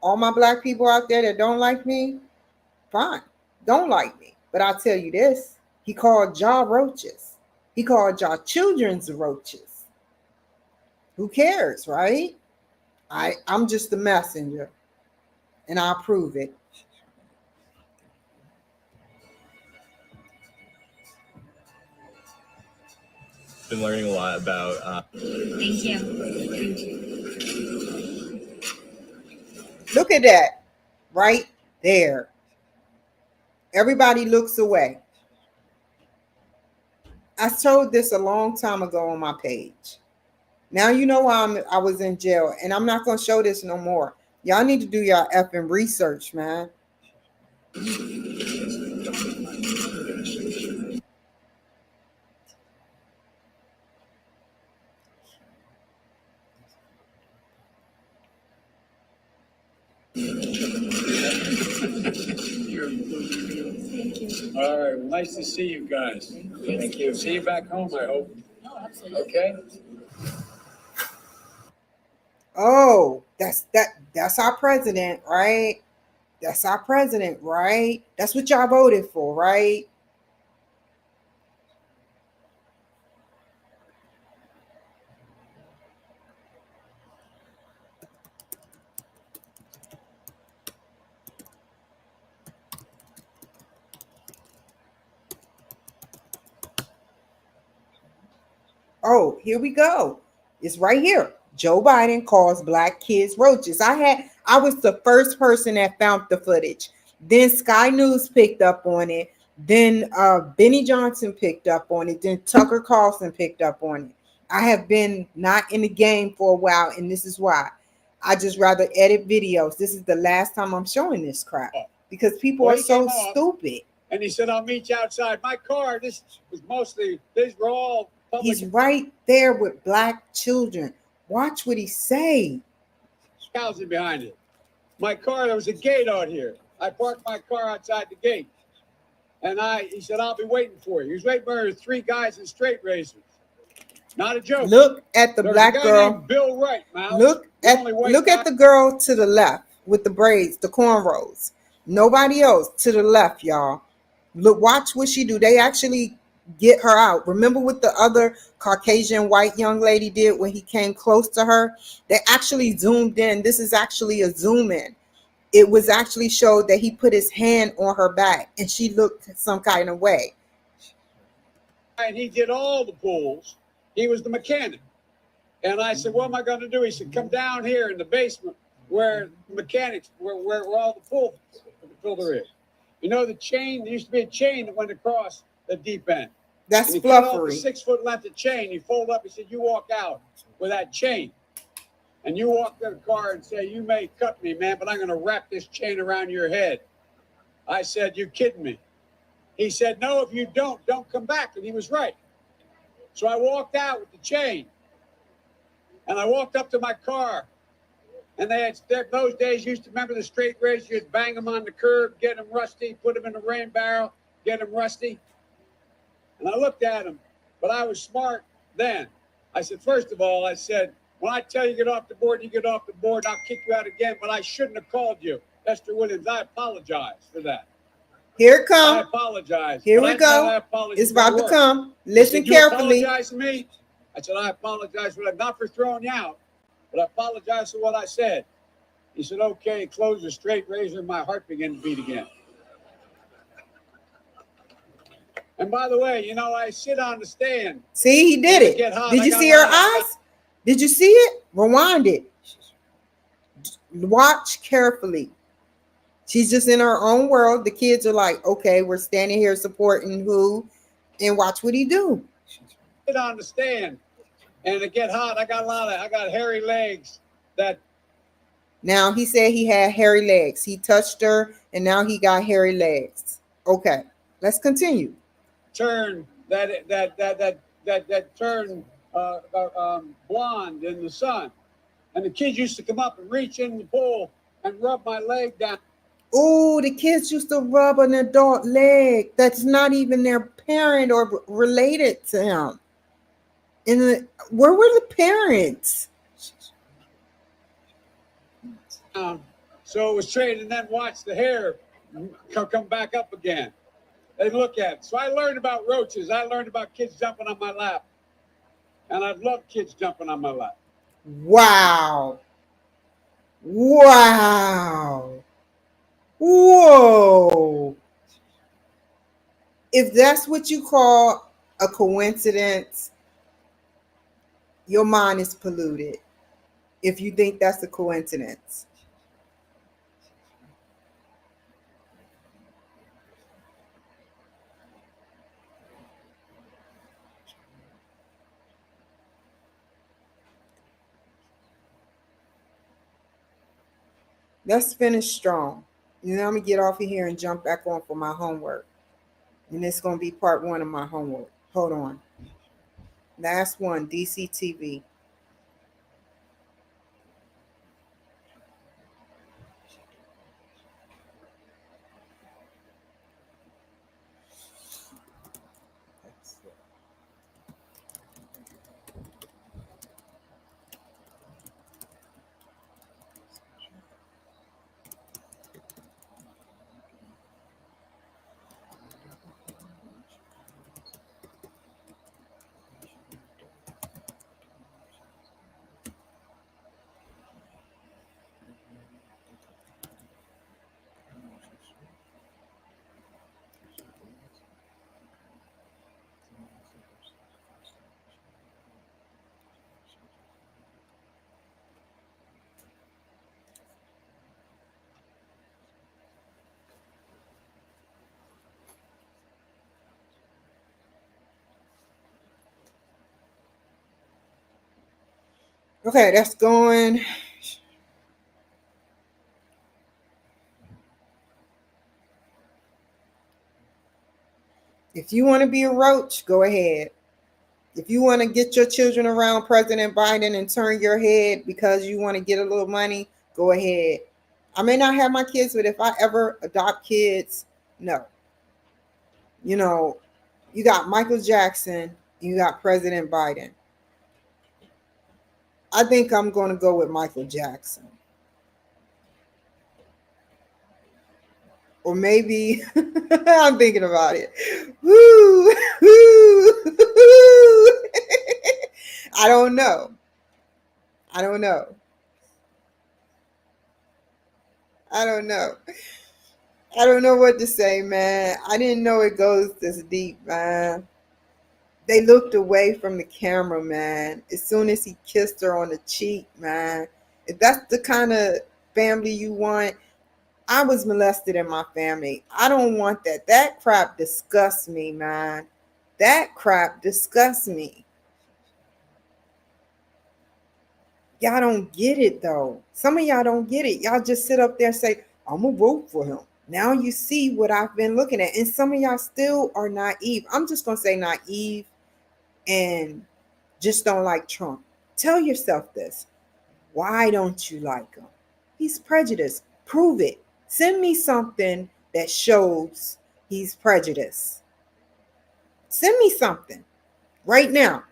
all my black people out there that don't like me, fine, don't like me. But I'll tell you this, he called y'all roaches. He called y'all children's roaches. Who cares, right? I'm just the messenger, and I'll prove it. Been learning a lot about. Thank you. Look at that, right there. Everybody looks away. I showed this a long time ago on my page. Now you know why I was in jail, and I'm not going to show this no more. Y'all need to do y'all effing research, man. All right, well, nice to see you guys. Thank you. See you back home, I hope. Oh, absolutely. Okay? Oh, that's our president, right? That's our president, right? That's what y'all voted for, right? Oh, here we go. It's right here. Joe Biden calls black kids roaches. I was the first person that found the footage. Then Sky News picked up on it. Then Benny Johnson picked up on it. Then Tucker Carlson picked up on it. I have been not in the game for a while, and this is why. I just rather edit videos. This is the last time I'm showing this crap because people are so stupid. And he said, I'll meet you outside. My car, these were all public. He's right there with black children. Watch what he say. Housing behind it. My car, there was a gate out here. I parked my car outside the gate. And he said, I'll be waiting for you. He was waiting for 3 guys in straight razors. Not a joke. Look at the black girl. Bill Wright, Mouse. Look at the girl to the left with the braids, the cornrows. Nobody else to the left, y'all. Look, watch what she do. They actually get her out. Remember what the other Caucasian white young lady did when he came close to her? They actually zoomed in. This is actually a zoom in. It was actually showed that he put his hand on her back and she looked some kind of way. And he did all the pulls. He was the mechanic. And I said, what am I going to do? He said, come down here in the basement where mechanics, where all the pull filter is. You know, the chain, there used to be a chain that went across the deep end. That's and cut off fluffery. the 6-foot length of chain. You fold up. He said, you walk out with that chain. And you walk to the car and say, you may cut me, man, but I'm going to wrap this chain around your head. I said, you kidding me? He said, no, if you don't come back. And he was right. So I walked out with the chain. And I walked up to my car. And they had, those days, used to remember the straight razors. You'd bang them on the curb, get them rusty, put them in the rain barrel, get them rusty. And I looked at him, but I was smart then. I said, first of all, I said, when I tell you get off the board, you get off the board, and I'll kick you out again, but I shouldn't have called you. Esther Williams, I apologize for that. Here it comes. I apologize. Here we go. It's about to come. Listen carefully. You apologize to me? I said, I apologize for that, not for throwing you out, but I apologize for what I said. He said, okay, close the straight razor, and my heart began to beat again. And by the way, you know, I sit on the stand. See, he did it. Did you see her eyes? Did you see it? Rewind it. Watch carefully. She's just in her own world. The kids are like, okay, we're standing here supporting who? And watch what he do. Sit on the stand. And it get hot. I got hairy legs that. Now he said he had hairy legs. He touched her and now he got hairy legs. Okay, let's continue. Turn that turn blonde in the sun. And the kids used to come up and reach in the pool and rub my leg down. Oh, the kids used to rub an adult leg that's not even their parent or related to him. And where were the parents? So it was straight, and then watch the hair come back up again. They look at it. So I learned about roaches. I learned about kids jumping on my lap. And I love kids jumping on my lap. Wow. Wow. Whoa. If that's what you call a coincidence, your mind is polluted. If you think that's a coincidence. Let's finish strong. I'm going to get off of here and jump back on for my homework. And it's going to be part 1 of my homework. Hold on. Last one, DCTV. Okay, that's going. If you want to be a roach, go ahead. If you want to get your children around President Biden and turn your head because you want to get a little money, go ahead. I may not have my kids, but if I ever adopt kids, no. You know, you got Michael Jackson, you got President Biden. I think I'm going to go with Michael Jackson. Or maybe I'm thinking about it. Woo, woo. I don't know. I don't know. I don't know. I don't know what to say, man. I didn't know it goes this deep, man. They looked away from the camera, man, as soon as he kissed her on the cheek, man. If that's the kind of family you want, I was molested in my family. I don't want that. That crap disgusts me, man. That crap disgusts me. Y'all don't get it, though. Some of y'all don't get it. Y'all just sit up there and say, I'm going to vote for him. Now you see what I've been looking at. And some of y'all still are naive. I'm just going to say naive and just don't like Trump. Tell yourself this. Why don't you like him? He's prejudiced. Prove it. Send me something that shows he's prejudiced. Send me something right now.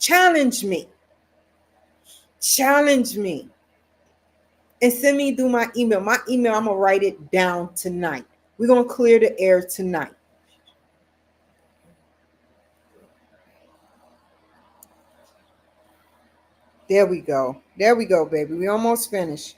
Challenge me. Challenge me. And send me through my email. My email, I'm going to write it down tonight. We're going to clear the air tonight. There we go. There we go, baby. We almost finished.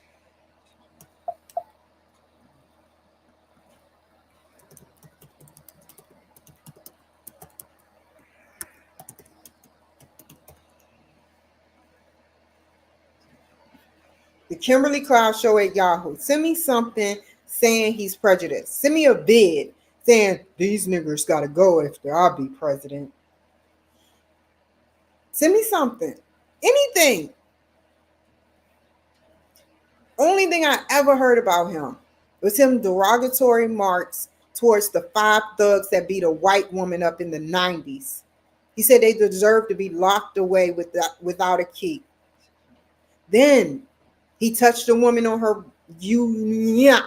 The Kimberly Cloud Show at Yahoo. Send me something saying he's prejudiced. Send me a vid saying these niggers got to go after I be president. Send me something. Anything. Only thing I ever heard about him was him derogatory remarks towards the 5 thugs that beat a white woman up in the 90s. He said they deserve to be locked away without a key. Then he touched a woman on her union.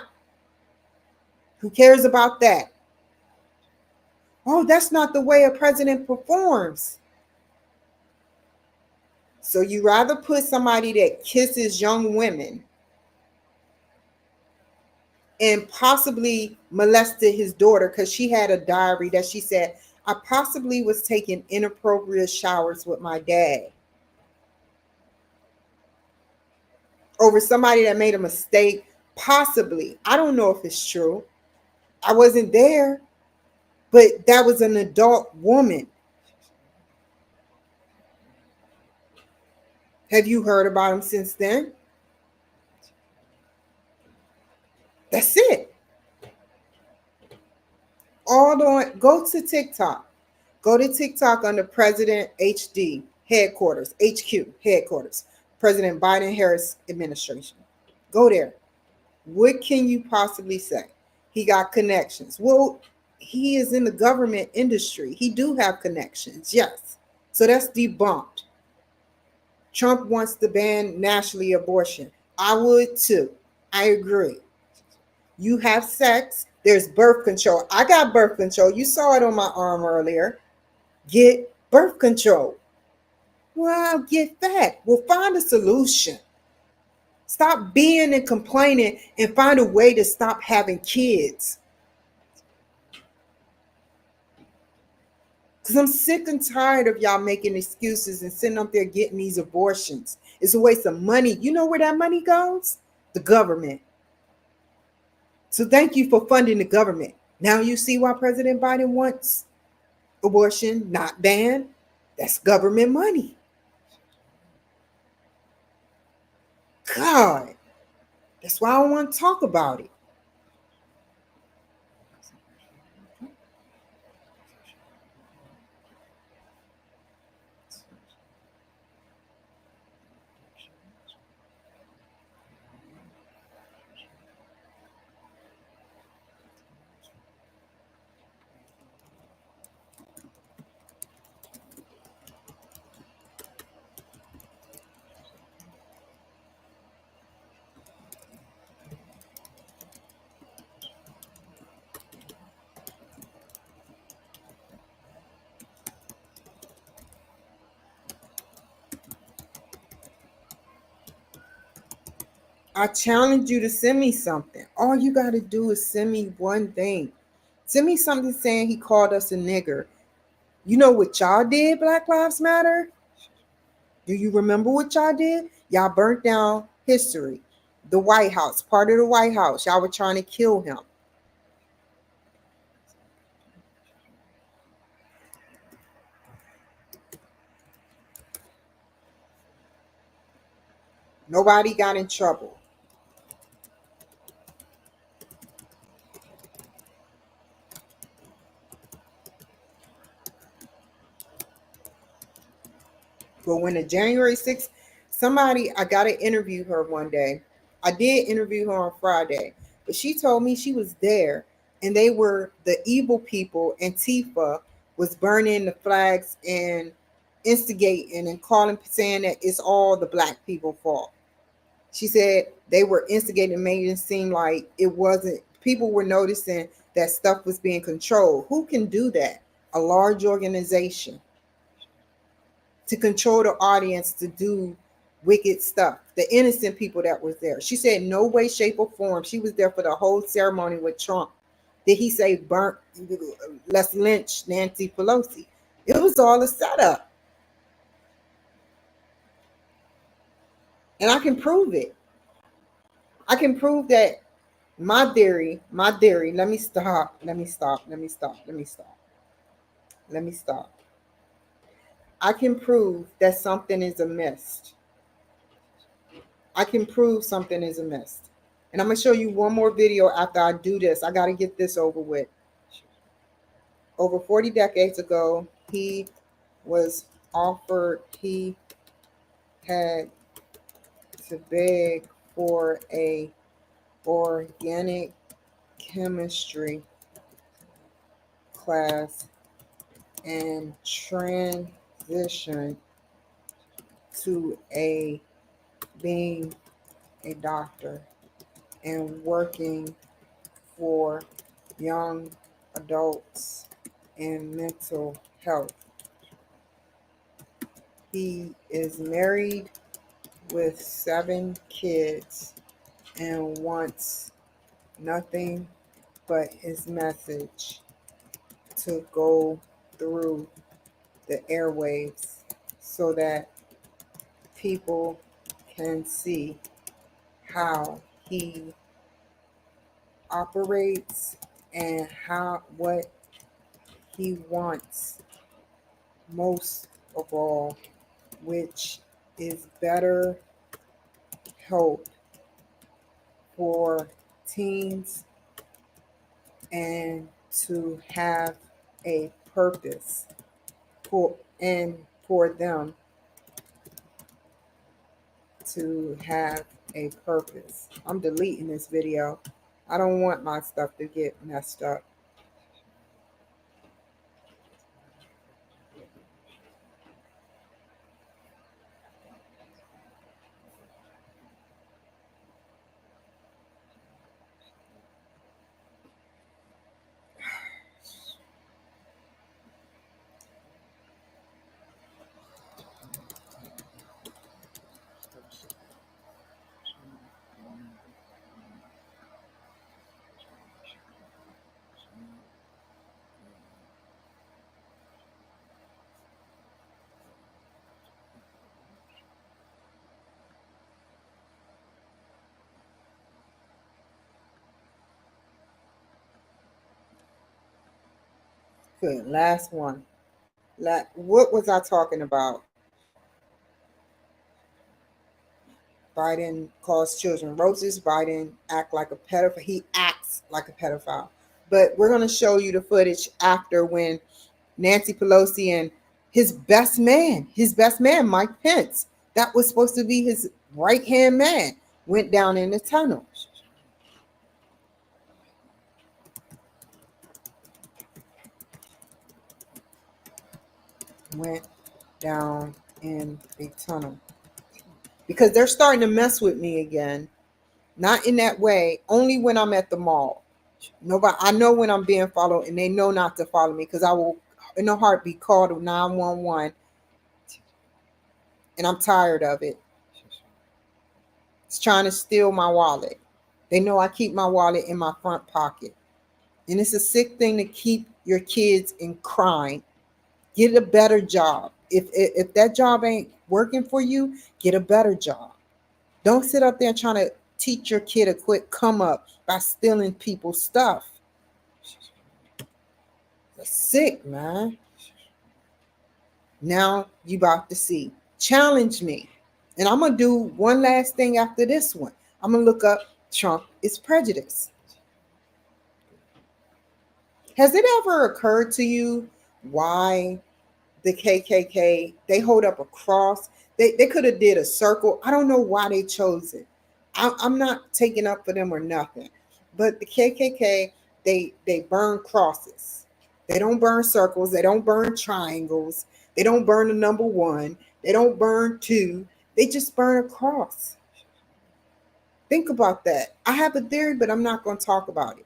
Who cares about that? Oh, that's not the way a president performs. So you rather put somebody that kisses young women and possibly molested his daughter because she had a diary that she said, I possibly was taking inappropriate showers with my dad. Over somebody that made a mistake, possibly. I don't know if it's true. I wasn't there, but that was an adult woman. Have you heard about him since then? That's it. Go to TikTok. Go to TikTok under President HD headquarters, HQ headquarters, President Biden Harris administration. Go there. What can you possibly say? He got connections. Well, he is in the government industry. He do have connections, yes. So that's debunked. Trump wants to ban nationally abortion. I would too. I agree. You have sex, there's birth control. I got birth control. You saw it on my arm earlier. Get birth control. Well, get that. We'll find a solution. Stop being and complaining and find a way to stop having kids. Because I'm sick and tired of y'all making excuses and sitting up there getting these abortions. It's a waste of money. You know where that money goes? The government. So thank you for funding the government. Now you see why President Biden wants abortion not banned? That's government money. God, that's why I don't want to talk about it. I challenge you to send me something. All you got to do is send me one thing. Send me something saying he called us a nigger. You know what y'all did, Black Lives Matter? Do you remember what y'all did? Y'all burnt down history. The White House, part of the White House. Y'all were trying to kill him. Nobody got in trouble. But when the January 6th, I got to interview her one day. I did interview her on Friday, but she told me she was there and they were the evil people. Antifa was burning the flags and instigating and calling, saying that it's all the black people fault. She said they were instigating, making it seem like it wasn't, people were noticing that stuff was being controlled. Who can do that? A large organization to control the audience to do wicked stuff. The innocent people that was there. She said no way, shape, or form. She was there for the whole ceremony with Trump. Did he say burnt, let's lynch Nancy Pelosi? It was all a setup. And I can prove it. I can prove that my theory, let me stop. I can prove that something is amiss. I can prove something is amiss. And I'm going to show you one more video after I do this. I got to get this over with. Over 40 decades ago, he had to beg for a organic chemistry class and transition to being a doctor and working for young adults and mental health. He is married with 7 kids and wants nothing but his message to go through the airwaves so that people can see how he operates and what he wants most of all, which is better help for teens and to have a purpose for them to have a purpose. I'm deleting this video. I don't want my stuff to get messed up. Good. Last one. What was I talking about? Biden calls children roses. Biden acts like a pedophile. He acts like a pedophile. But we're going to show you the footage after when Nancy Pelosi and his best man, Mike Pence, that was supposed to be his right-hand man, went down in the tunnel. Went down in the tunnel. Because they're starting to mess with me again. Not in that way, only when I'm at the mall. Nobody, I know when I'm being followed, and they know not to follow me because I will, in a heartbeat, call to 911, and I'm tired of it. is trying to steal my wallet. They know I keep my wallet in my front pocket. And it's a sick thing to keep your kids in crime. Get a better job. If that job ain't working for you, get a better job. Don't sit up there trying to teach your kid a quick come up by stealing people's stuff. That's sick, man. Now you about to see. Challenge me. And I'm gonna do one last thing after this one. I'm gonna look up Trump is prejudice. Has it ever occurred to you why the KKK, they hold up a cross? They could have did a circle. I don't know why they chose it. I'm not taking up for them or nothing. But the KKK, they burn crosses. They don't burn circles. They don't burn triangles. They don't burn the number 1. They don't burn 2. They just burn a cross. Think about that. I have a theory, but I'm not going to talk about it.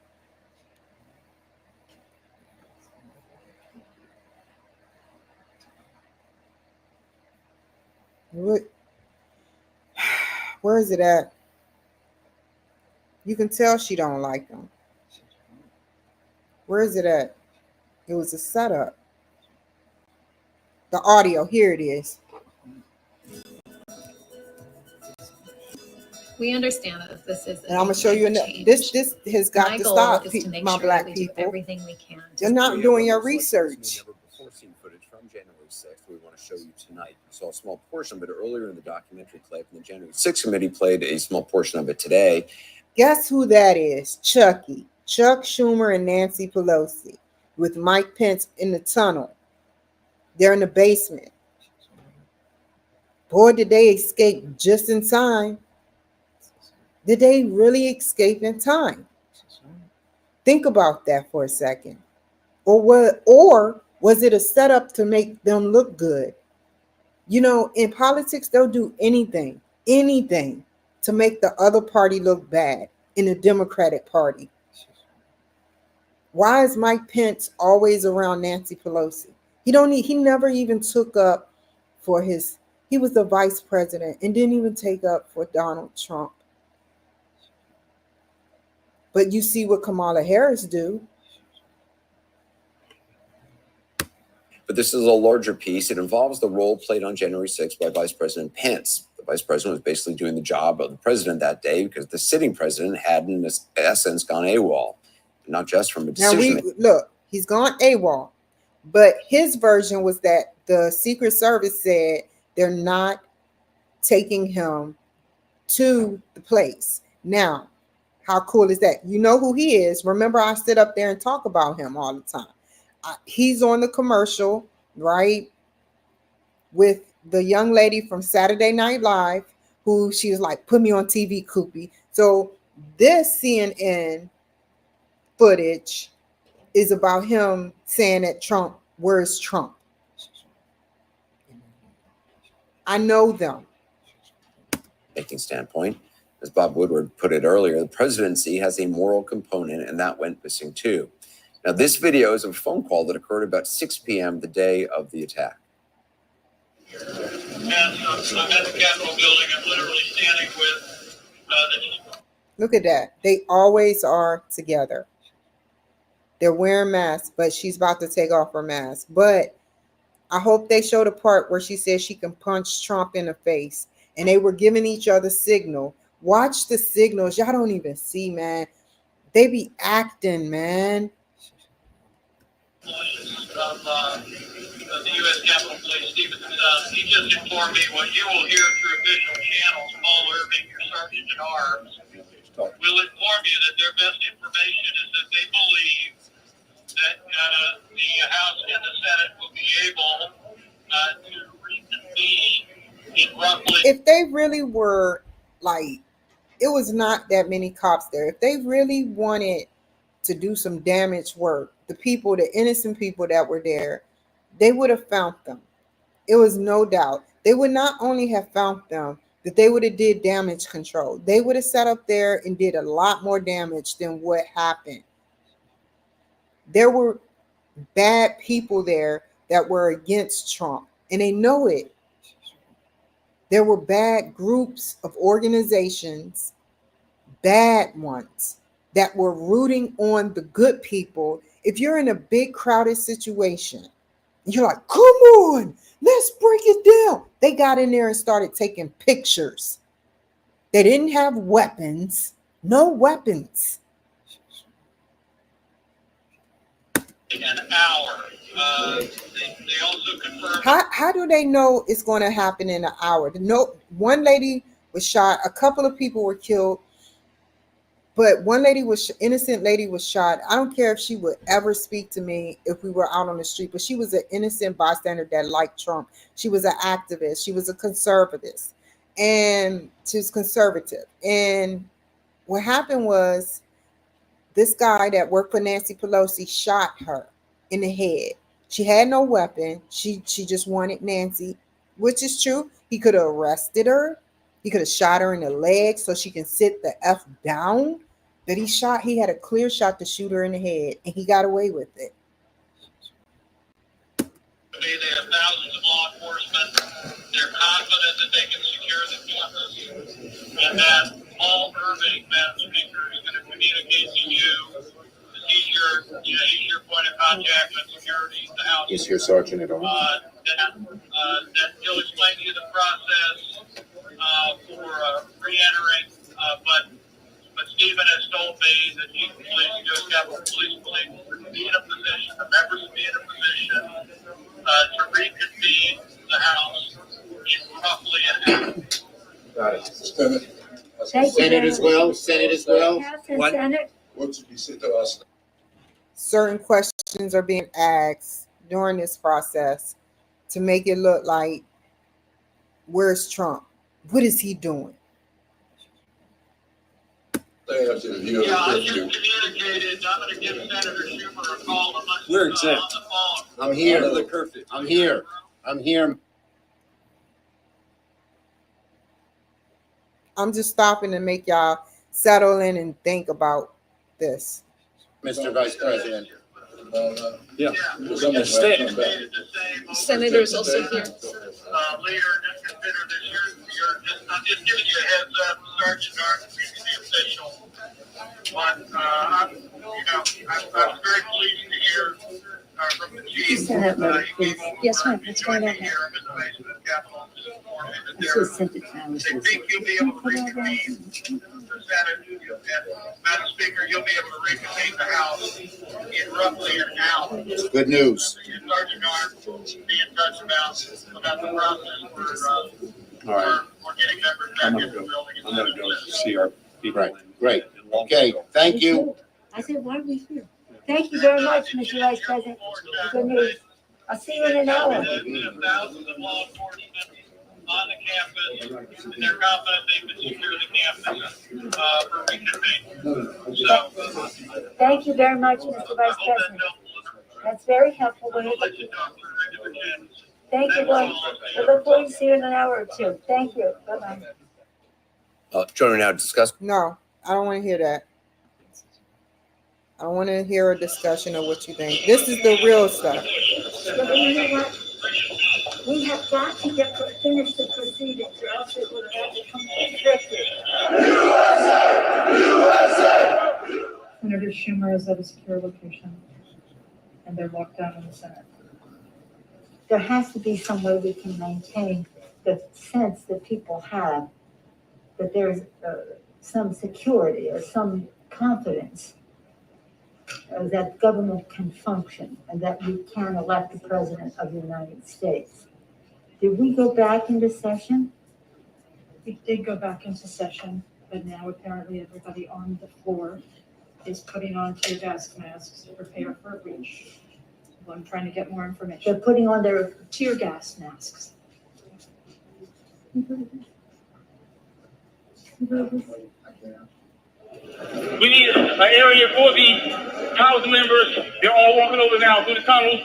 Where is it at? You can tell she don't like them. Where is it at? It was a setup. The audio, here it is. We understand that this is. And I'm gonna show you another. This has got to stop. My black people. Everything we can. You're not doing your research. Seen footage from January 6th. We want to show you tonight. You saw a small portion, but earlier in the documentary clip, the January 6th committee played a small portion of it today. Guess who that is? Chuck Schumer and Nancy Pelosi with Mike Pence in the tunnel. They're in the basement. Boy, did they escape just in time. Did they really escape in time? Think about that for a second. Or was it a setup to make them look good? You know, in politics, they'll do anything to make the other party look bad in the Democratic Party. Why is Mike Pence always around Nancy Pelosi? He never even took up for he was the vice president and didn't even take up for Donald Trump. But you see what Kamala Harris do. But this is a larger piece. It involves the role played on January 6th by Vice President Pence. The vice president was basically doing the job of the president that day because the sitting president had, in essence, gone AWOL. Not just from a decision. Now, he's gone AWOL. But his version was that the Secret Service said they're not taking him to the place. Now, how cool is that? You know who he is. Remember, I sit up there and talk about him all the time. He's on the commercial, right, with the young lady from Saturday Night Live, who she was like, put me on TV, Koopy. So this CNN footage is about him saying that Trump, where's Trump? I know them. Making standpoint, as Bob Woodward put it earlier, the presidency has a moral component, and that went missing too. Now, this video is a phone call that occurred about 6 p.m. the day of the attack. And I'm at the Capitol building. I'm literally standing with Look at that. They always are together. They're wearing masks, but she's about to take off her mask. But I hope they show the part where she says she can punch Trump in the face. And they were giving each other signal. Watch the signals. Y'all don't even see, man. They be acting, man. of the U.S. Capitol Police, Stephen. He just informed me what you will hear through official channels. Paul Irving, your sergeant at arms, will inform you that their best information is that they believe that the House and the Senate will be able to reconvene in roughly. If they really were like, it was not that many cops there. If they really wanted to do some damage work, the people, the innocent people that were there, they would have found them. It was no doubt. They would not only have found them, that they would have did damage control. They would have sat up there and did a lot more damage than what happened. There were bad people there that were against Trump, and they know it. There were bad groups of organizations, bad ones, that were rooting on the good people. If you're in a big crowded situation, you're like, come on, let's break it down. They got in there and started taking pictures. They didn't have weapons, no weapons. An hour. They also confirmed. How do they know it's going to happen in an hour? No, one lady was shot. A couple of people were killed, but one lady was innocent. Lady was shot. I don't care if she would ever speak to me if we were out on the street, but she was an innocent bystander that liked Trump. She was an activist. She was a conservative, and she was conservative. And what happened was this guy that worked for Nancy Pelosi shot her in the head. She had no weapon. She just wanted Nancy, which is true. He could have arrested her. He could have shot her in the leg so she can sit the F down. But he had a clear shot to shoot her in the head, and he got away with it. They have thousands of law enforcement. They're confident that they can secure the campus, and that Paul Irving, Madam Speaker, is going to communicate to you. He's your point of contact with security, the House. Is your sergeant at all? That he'll explain to you the process for re-entering. But Stephen has told me that Chief of Police, U.S. Capitol Police, will be in a position, the members will be in a position to reconvene the House in roughly an hour. Got it. Senate as well. Senate as well. What? What did you say to us? Certain questions are being asked during this process to make it look like, where's Trump? What is he doing? I just communicated. I'm going to give Senator Schumer a call. We're exempt. On the phone. I'm here. Under the curfew. I'm here. I'm here. I'm just stopping to make y'all settle in and think about this. Mr. Vice President. Yeah. Senator is also here. Leader, just consider this. I'm just giving you a heads up. Sergeant Arndt, the official. But I'm very pleased to hear from the chief. Yes, ma'am. What's going on? Here in the basement of Capitol to inform me that They think you'll be able to reconvene the Senate. Madam Speaker, you'll be able to reconvene the House in roughly an hour. Good news. Sergeant Arndt will be in touch about the process. All right. We're getting members back in the building. I'm going to go see our people. Right. Great. Okay. Thank you. I said, why are we here? Thank you very much, Mr. Vice President. Good news. I'll see you in an hour. Thousands of law enforcement on the campus, and they're confident they can secure the campus for reconvene. So, Thank you very much, Mr. Vice President. That's very helpful. I'll let you talk to the regular channels. Thank you, Lord. We look forward to seeing you in an hour or two. Thank you. Bye-bye. Joining now to discuss. No, I don't want to hear that. I want to hear a discussion of what you think. This is the real stuff. But you know what? We have got to finish the proceedings, or else it will have become restricted. Senator Schumer is at a secure location, and they're locked down in the Senate. There has to be some way we can maintain the sense that people have that there's some security or some confidence that government can function and that we can elect the president of the United States. Did we go back into session? We did go back into session, but now apparently everybody on the floor is putting on tear gas masks to prepare for a breach. Well, I'm trying to get more information. They're putting on their tear gas masks. We need an area for the House members. They're all walking over now through the tunnels.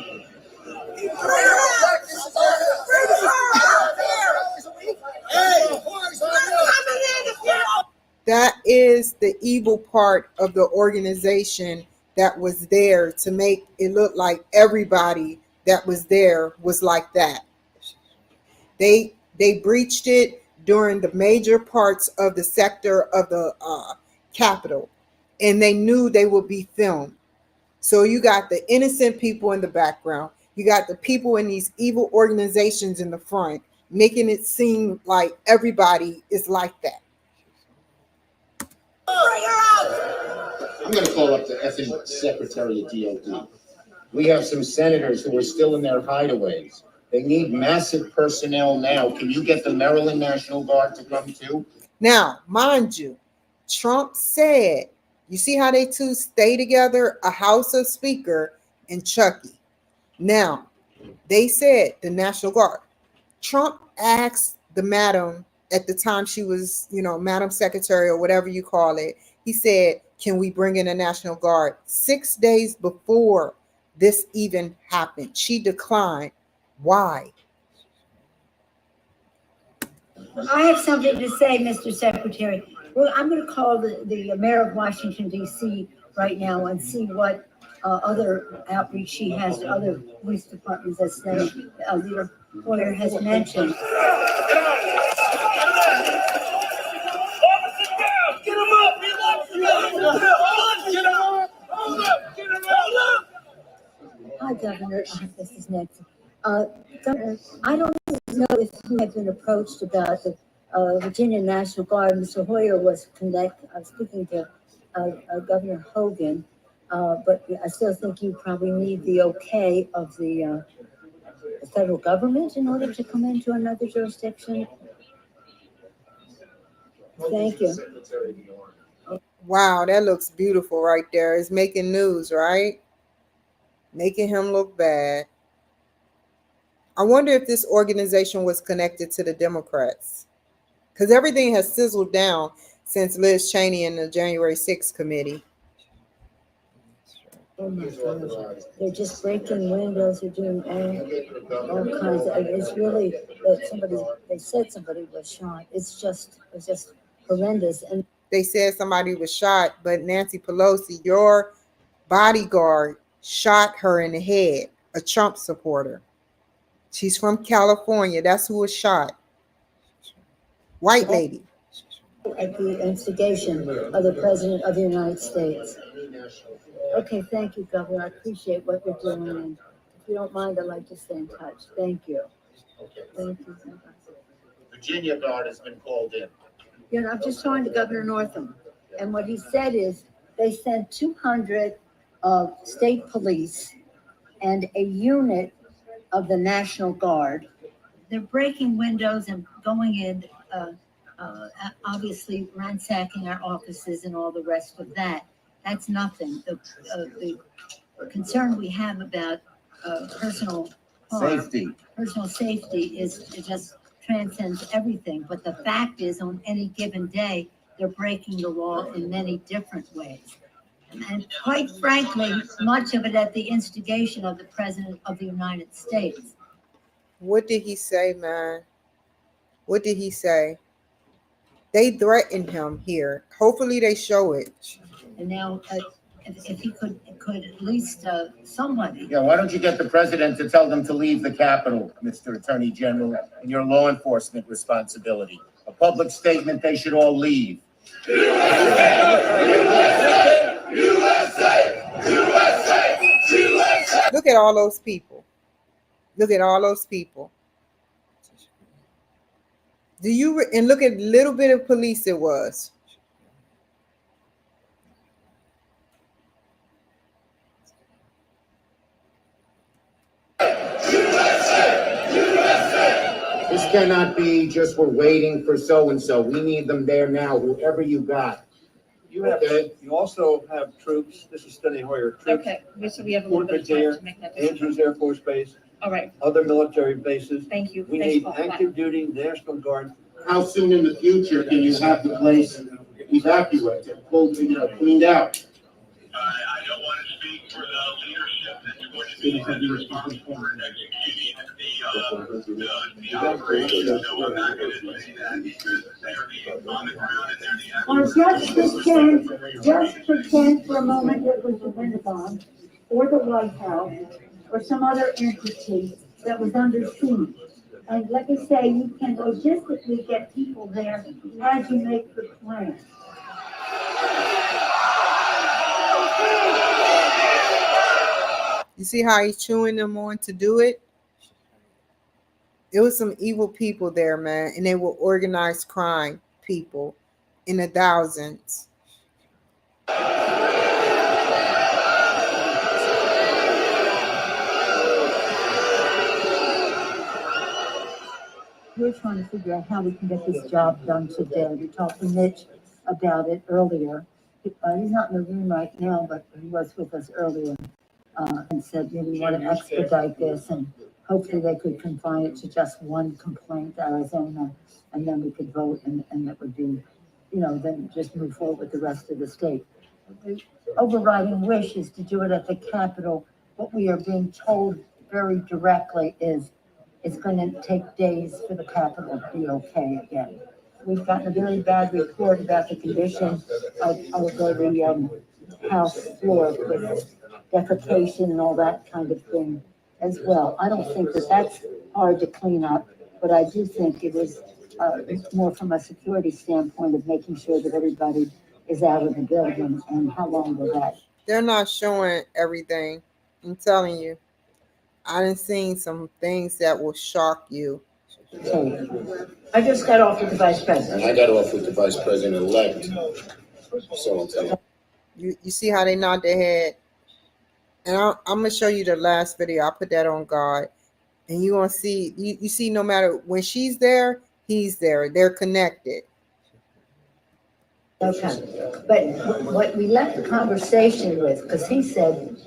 That is the evil part of the organization that was there to make it look like everybody that was there was like that. They They breached it during the major parts of the sector of the Capitol, and they knew they would be filmed. So you got the innocent people in the background. You got the people in these evil organizations in the front, making it seem like everybody is like that. I'm gonna call up the effing Secretary of DOD. We have some senators who are still in their hideaways. They need massive personnel now. Can you get the Maryland National Guard to come too? Now, mind you, Trump said, you see how they two stay together, a House of Speaker and Chucky. Now, they said the National Guard. Trump asked the madam at the time she was, Madam Secretary or whatever you call it. He said, can we bring in a National Guard? 6 days before this even happened. She declined. Why? I have something to say, Mr. Secretary. Well, I'm going to call the mayor of Washington, D.C. right now and see what other outreach she has to other police departments, as Leader Hoyer has mentioned. Hi, Governor. This is Nancy. Governor, I don't know if you have been approached about the Virginia National Guard. Mr. Hoyer was speaking to Governor Hogan, but I still think you probably need the okay of the federal government in order to come into another jurisdiction. Thank you. Wow, that looks beautiful right there. It's making news, right? Making him look bad. I wonder if this organization was connected to the Democrats, because everything has sizzled down since Liz Cheney and the January 6th committee. Oh my gosh, they're just breaking windows, they're doing all kinds of, it's really that they said somebody was shot. It's just horrendous. And they said somebody was shot, but Nancy Pelosi, your bodyguard, shot her in the head, a Trump supporter. She's from California. That's who was shot. White lady. At the instigation of the President of the United States. Okay, thank you, Governor. I appreciate what you're doing. And if you don't mind, I'd like to stay in touch. Thank you. Thank you. Virginia Guard has been called in. Yeah, I'm just talking to Governor Northam. And what he said is they sent 200 state police and a unit of the National Guard. They're breaking windows and going in, obviously ransacking our offices and all the rest of that. That's nothing. The concern we have about personal safety is it just transcends everything. But the fact is, on any given day, they're breaking the law in many different ways. And quite frankly, much of it at the instigation of the President of the United States. What did he say, man? What did he say? They threatened him here. Hopefully they show it. And now, if he could at least somebody. Yeah, why don't you get the president to tell them to leave the Capitol, Mr. Attorney General, in your law enforcement responsibility? A public statement, they should all leave. Look at all those people. Look at all those people. And look at little bit of police it was. This cannot be just we're waiting for so-and-so. We need them there now, whoever you got. You also have troops. This is Steny Hoyer. Troops. Okay, so we have a little bit of time to make that decision. Andrews Air Force Base. All right, Other military bases. thank you. We Thanks, need Paul. active duty National Guard. How soon in the future can you have the place evacuated, cleaned out? I don't want to speak for the leadership that's going to be responsible for executing the operation, so I'm not going to say that because they're on the ground and they're the Just pretend for a moment it was the Pentagon or the White House or some other entity that was under siege. And let me say, you can logistically get people there as you make the plan. You see how he's chewing them on to do it? It was some evil people there, man, and they were organized crime people in the thousands. We're trying to figure out how we can get this job done today. We talked to Mitch about it earlier. He's not in the room right now, but he was with us earlier, and said, we want to expedite this, and hopefully they could confine it to just one complaint, Arizona, and then we could vote, and that would be, then just move forward with the rest of the state. The overriding wish is to do it at the Capitol. What we are being told very directly is it's going to take days for the Capitol to be okay again. We've gotten a very bad report about the condition of the House floor with defecation and all that kind of thing as well. I don't think that that's hard to clean up, but I do think it is more from a security standpoint of making sure that everybody is out of the building, and how long will that? They're not showing everything. I'm telling you. I done seen some things that will shock you. I just got off with the vice president. And I got off with the vice president-elect. So You see how they nod their head? And I'm going to show you the last video. I put that on God. And you're going to see, you see no matter when she's there, he's there. They're connected. Okay. But what we left the conversation with, because he said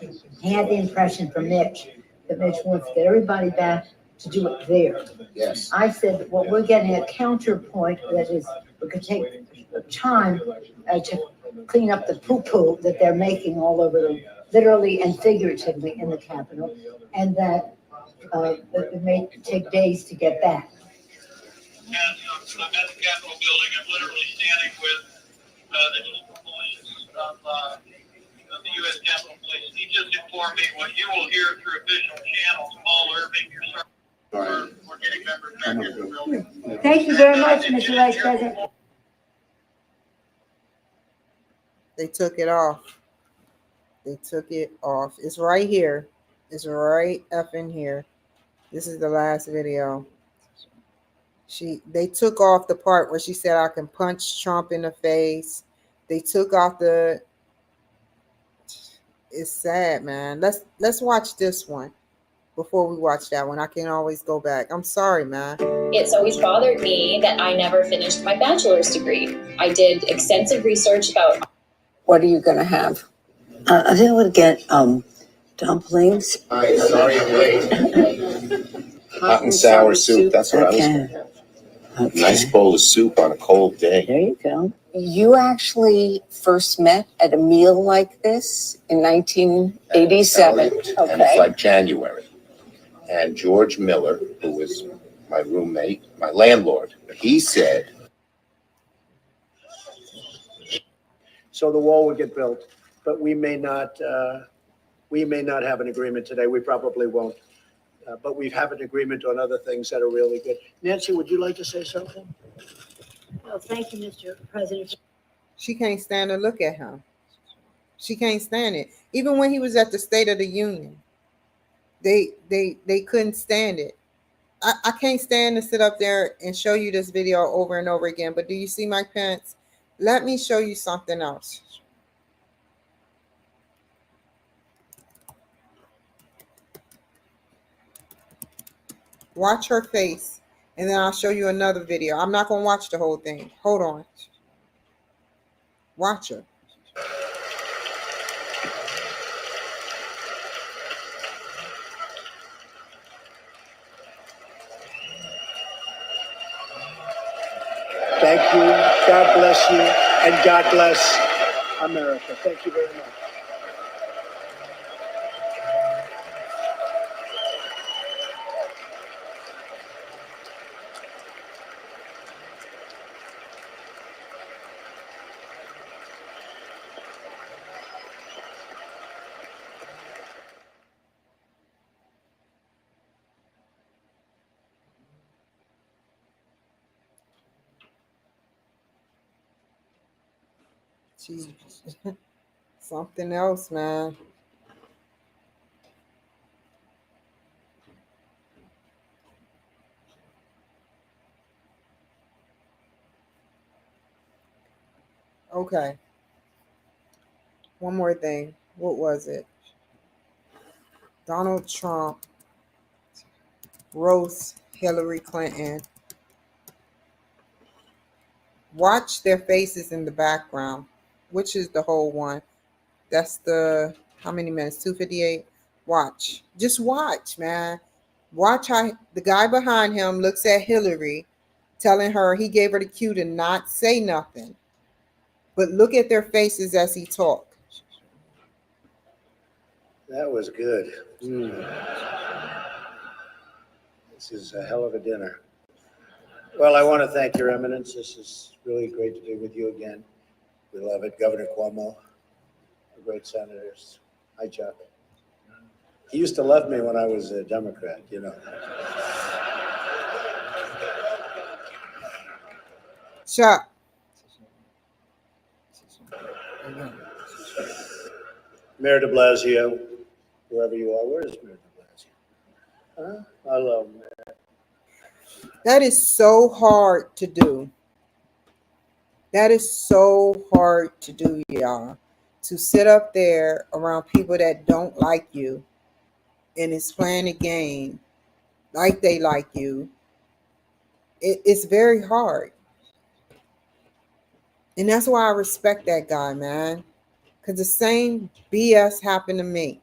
he had the impression from Mitch that Mitch wants to get everybody back to do it there. yes. I said, well, we're getting a counterpoint that is, we could take time to clean up the poo-poo that they're making all over the, literally and figuratively in the Capitol, and that it may take days to get back. And I'm at the Capitol building. I'm literally standing with the chief of police of the U.S. Capitol Police. He just informed me what you will hear through official channels. Paul Irving, your sergeant, we're getting members back into the building. Thank you very much, Mr. Vice President. They took it off. They took it off. It's right here. It's right up in here. This is the last video. They took off the part where she said I can punch Trump in the face. They took off the. It's sad, man. Let's watch this one before we watch that one. I can always go back. I'm sorry, man. It's always bothered me that I never finished my bachelor's degree. I did extensive research about. What are you gonna have? I think I would get dumplings. Hi, sorry I'm late. Hot and sour soup, that's what I was going to have. Okay. Nice bowl of soup on a cold day. There you go. You actually first met at a meal like this in 1987. And it's like January. And George Miller, who was my roommate, my landlord, he said. So the wall would get built, but we may not have an agreement today. We probably won't. But we have an agreement on other things that are really good. Nancy, would you like to say something? Well, thank you, Mr. President. She can't stand to look at him. She can't stand it. Even when he was at the State of the Union, they couldn't stand it. I can't stand to sit up there and show you this video over and over again. But do you see Mike Pence? Let me show you something else. Watch her face, and then I'll show you another video. I'm not going to watch the whole thing. Hold on. Watch her. Thank you. God bless you. And God bless America. Thank you very much. She's something else, man. Okay. One more thing. What was it? Donald Trump roast Hillary Clinton. Watch their faces in the background, which is the whole one. That's the, how many minutes? 2:58. Watch. Just watch, man. Watch how the guy behind him looks at Hillary, telling her he gave her the cue to not say nothing. But look at their faces as he talked. That was good. This is a hell of a dinner. Well, I want to thank Your Eminence. This is really great to be with you again. We love it. Governor Cuomo, the great senators. Hi, Chuck. He used to love me when I was a Democrat, you know. Chuck. Mayor de Blasio, wherever you are. Where is Mayor de Blasio? Hello, Mayor. That is so hard to do. That is so hard to do, y'all. To sit up there around people that don't like you and is playing a game like they like you. It's very hard. And that's why I respect that guy, man. Because the same BS happened to me.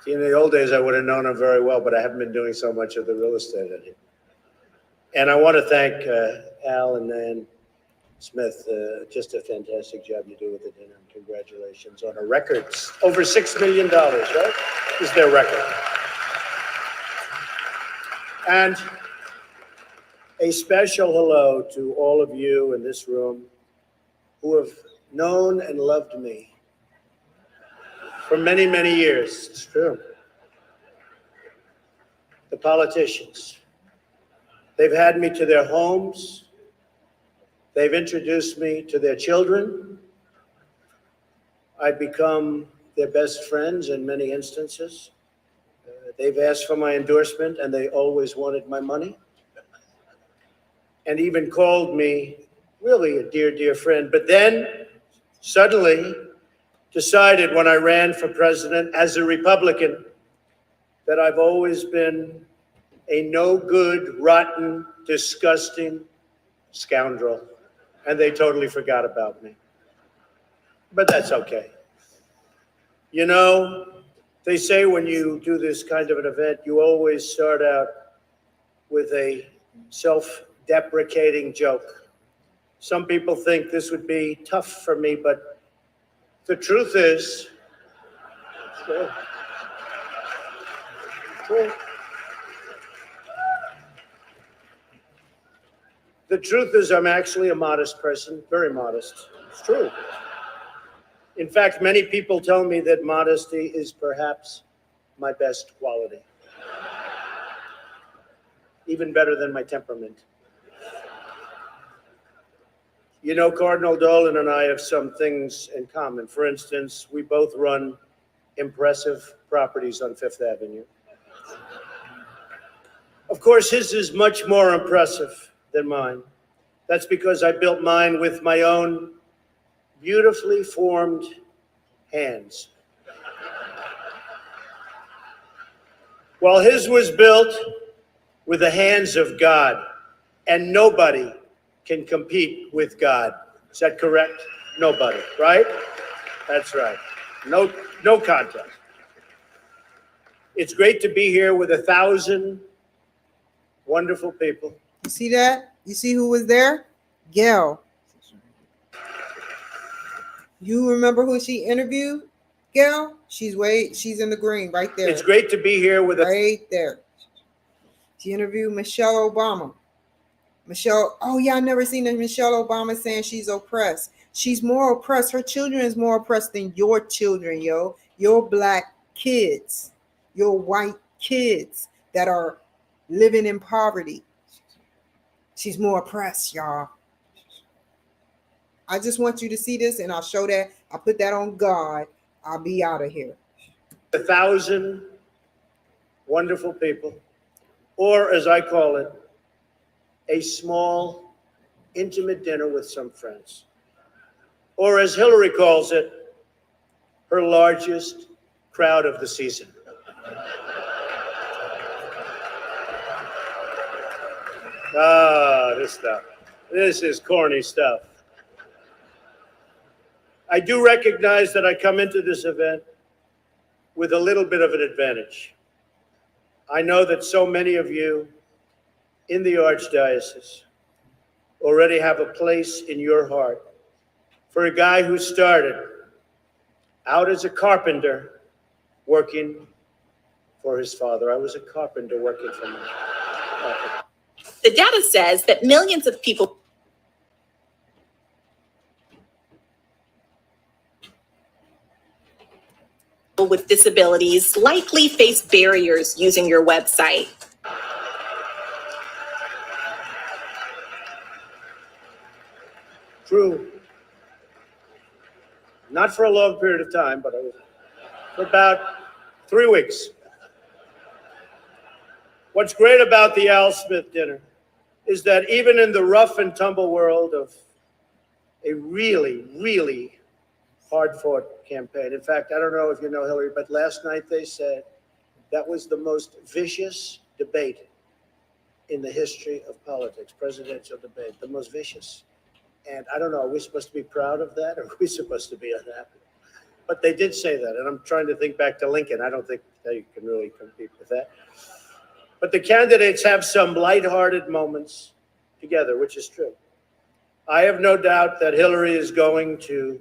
See, in the old days, I would have known him very well, but I haven't been doing so much of the real estate anymore. And I want to thank Al and Nan Smith. Just a fantastic job you do with the dinner. Congratulations on a record. Over $6 million, right? Is their record. And a special hello to all of you in this room who have known and loved me for many, many years. It's true. The politicians. They've had me to their homes. They've introduced me to their children. I've become their best friends in many instances. They've asked for my endorsement, and they always wanted my money. And even called me really a dear, dear friend. But then suddenly decided when I ran for president as a Republican that I've always been a no good, rotten, disgusting scoundrel. And they totally forgot about me. But that's okay. You know, they say when you do this kind of an event, you always start out with a self-deprecating joke. Some people think this would be tough for me, but the truth is, the truth is I'm actually a modest person, very modest. It's true. In fact, many people tell me that modesty is perhaps my best quality. Even better than my temperament. You know, Cardinal Dolan and I have some things in common. For instance, we both run impressive properties on Fifth Avenue. Of course, his is much more impressive than mine. That's because I built mine with my own beautifully formed hands. While his was built with the hands of God, and nobody can compete with God. Is that correct? Nobody, right? That's right. No contest. It's great to be here with 1,000 wonderful people. You see that? You see who was there? Gail. You remember who she interviewed? Gail? She's in the green right there. It's great to be here with right there. She interviewed Michelle Obama. Michelle, oh yeah, I never seen Michelle Obama saying she's oppressed. She's more oppressed. Her children is more oppressed than your children, yo. Your black kids, your white kids that are living in poverty. She's more oppressed, y'all. I just want you to see this, and I'll show that. I'll put that on God. I'll be out of here. 1,000 wonderful people, or as I call it, a small, intimate dinner with some friends. Or as Hillary calls it, her largest crowd of the season. This stuff. This is corny stuff. I do recognize that I come into this event with a little bit of an advantage. I know that so many of you in the Archdiocese already have a place in your heart for a guy who started out as a carpenter working for his father. I was a carpenter working for my father. The data says that millions of people with disabilities likely face barriers using your website. True. Not for a long period of time, but for about 3 weeks. What's great about the Al Smith dinner is that even in the rough and tumble world of a really, really hard-fought campaign. In fact, I don't know if you know Hillary, but last night they said that was the most vicious debate in the history of politics, presidential debate, the most vicious. And I don't know, are we supposed to be proud of that, or are we supposed to be unhappy? But they did say that, and I'm trying to think back to Lincoln. I don't think they can really compete with that. But the candidates have some lighthearted moments together, which is true. I have no doubt that Hillary is going to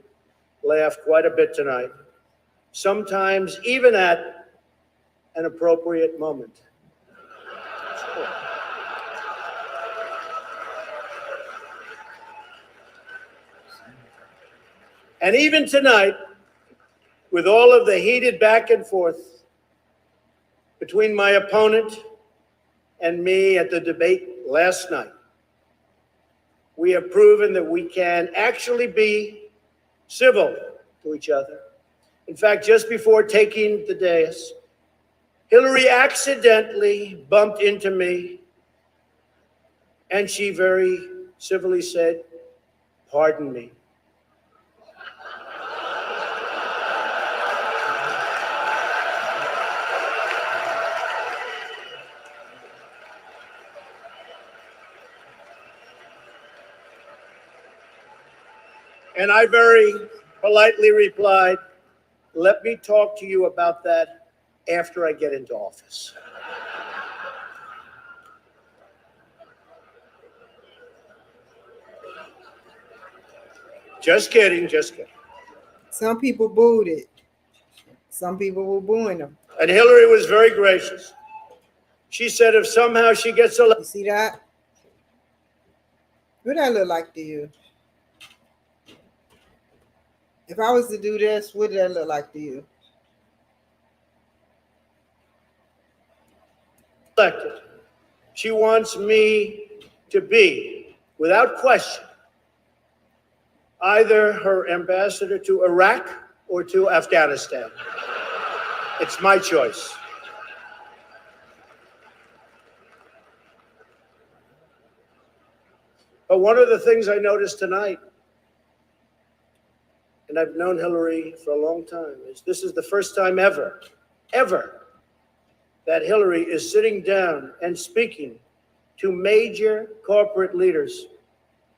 laugh quite a bit tonight, sometimes even at an appropriate moment. And even tonight, with all of the heated back and forth between my opponent and me at the debate last night, we have proven that we can actually be civil to each other. In fact, just before taking the dais, Hillary accidentally bumped into me, and she very civilly said, "Pardon me." And I very politely replied, "Let me talk to you about that after I get into office." Just kidding, just kidding. Some people booed it. Some people were booing them. And Hillary was very gracious. She said if somehow she gets elected. You see that? What that look like to you? If I was to do this, what did that look like to you? Elected. She wants me to be, without question, either her ambassador to Iraq or to Afghanistan. It's my choice. But one of the things I noticed tonight, and I've known Hillary for a long time, is this is the first time ever, that Hillary is sitting down and speaking to major corporate leaders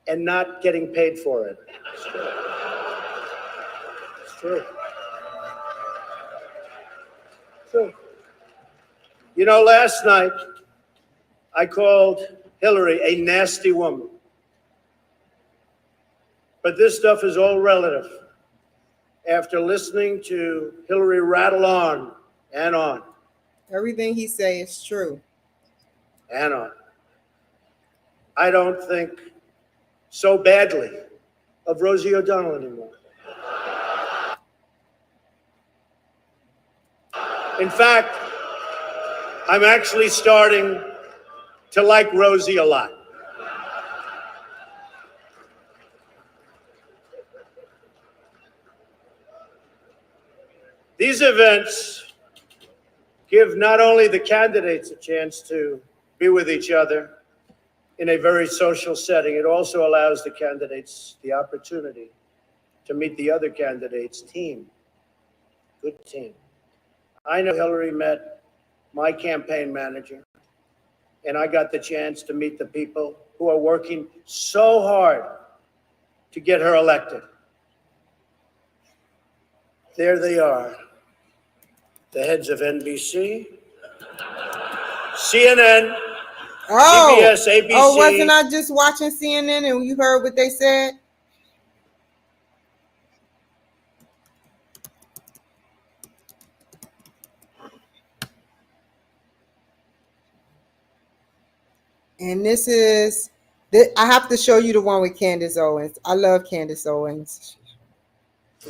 and not getting paid for it. It's true. It's true. It's true. You know, last night I called Hillary a nasty woman. But this stuff is all relative. After listening to Hillary rattle on and on. Everything he say is true. And on. I don't think so badly of Rosie O'Donnell anymore. In fact, I'm actually starting to like Rosie a lot. These events give not only the candidates a chance to be with each other in a very social setting, it also allows the candidates the opportunity to meet the other candidates' team. Good team. I know Hillary met my campaign manager, and I got the chance to meet the people who are working so hard to get her elected. There they are, the heads of NBC, CNN, CBS, ABC. Oh, wasn't I just watching CNN and you heard what they said? And this is, I have to show you the one with Candace Owens. I love Candace Owens.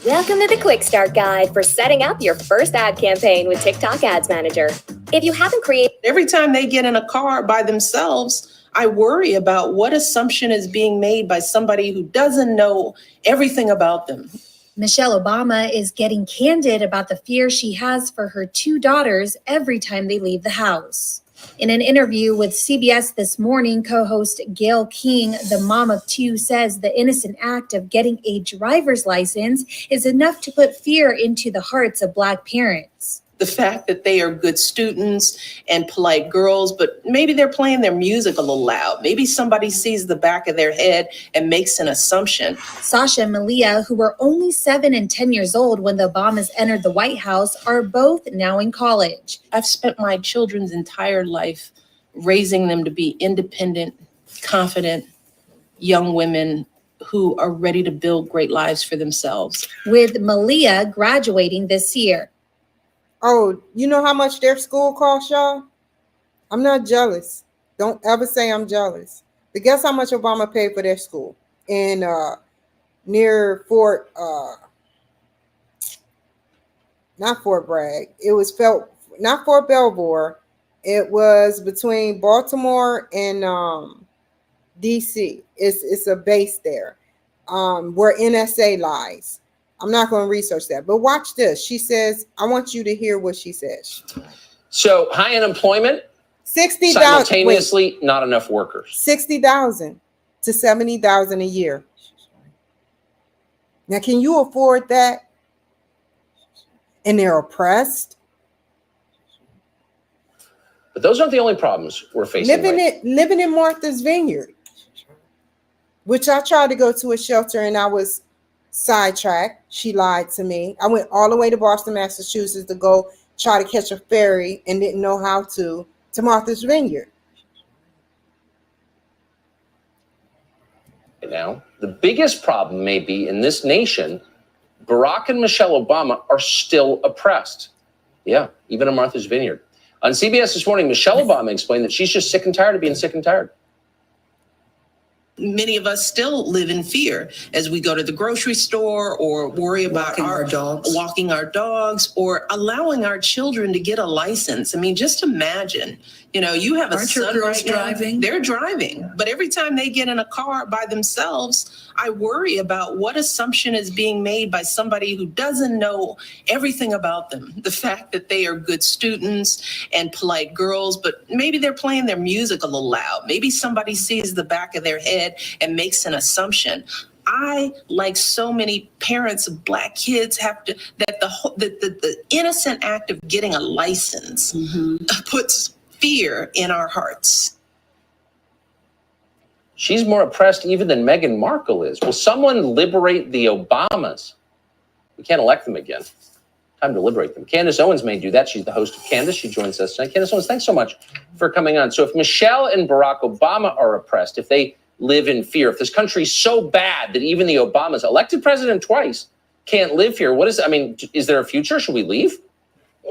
Welcome to the Quick Start Guide for setting up your first ad campaign with TikTok Ads Manager. If you haven't created... Every time they get in a car by themselves, I worry about what assumption is being made by somebody who doesn't know everything about them. Michelle Obama is getting candid about the fear she has for her two daughters every time they leave the house. In an interview with CBS This Morning, co-host Gayle King, the mom of two, says the innocent act of getting a driver's license is enough to put fear into the hearts of Black parents. The fact that they are good students and polite girls, but maybe they're playing their music a little loud. Maybe somebody sees the back of their head and makes an assumption. Sasha and Malia, who were only 7 and 10 years old when the Obamas entered the White House, are both now in college. I've spent my children's entire life raising them to be independent, confident young women who are ready to build great lives for themselves. With Malia graduating this year. Oh, you know how much their school costs, y'all? I'm not jealous. Don't ever say I'm jealous. But guess how much Obama paid for their school in near Fort, not Fort Bragg. It was not Fort Belvoir. It was between Baltimore and DC. It's a base there where NSA lies. I'm not going to research that, but watch this. She says, I want you to hear what she says. So high unemployment, 60,000 simultaneously, not enough workers. 60,000 to 70,000 a year. Now, can you afford that? And they're oppressed. But those aren't the only problems we're facing. Living in Martha's Vineyard, which I tried to go to a shelter and I was sidetracked. She lied to me. I went all the way to Boston, Massachusetts to go try to catch a ferry and didn't know how to Martha's Vineyard. Now, the biggest problem may be in this nation, Barack and Michelle Obama are still oppressed. Yeah, even in Martha's Vineyard. On CBS This Morning, Michelle Obama explained that she's just sick and tired of being sick and tired. Many of us still live in fear as we go to the grocery store or worry about walking our dogs or allowing our children to get a license. I mean, just imagine, you have a son right now, driving? They're driving, but every time they get in a car by themselves, I worry about what assumption is being made by somebody who doesn't know everything about them. The fact that they are good students and polite girls, but maybe they're playing their music a little loud. Maybe somebody sees the back of their head and makes an assumption. I, like so many parents of Black kids, have to, that the innocent act of getting a license puts fear in our hearts. She's more oppressed even than Meghan Markle is. Will someone liberate the Obamas? We can't elect them again. Time to liberate them. Candace Owens may do that. She's the host of Candace. She joins us tonight. Candace Owens, thanks so much for coming on. So if Michelle and Barack Obama are oppressed, if they live in fear, if this country's so bad that even the Obamas, elected president twice, can't live here, is there a future? Should we leave?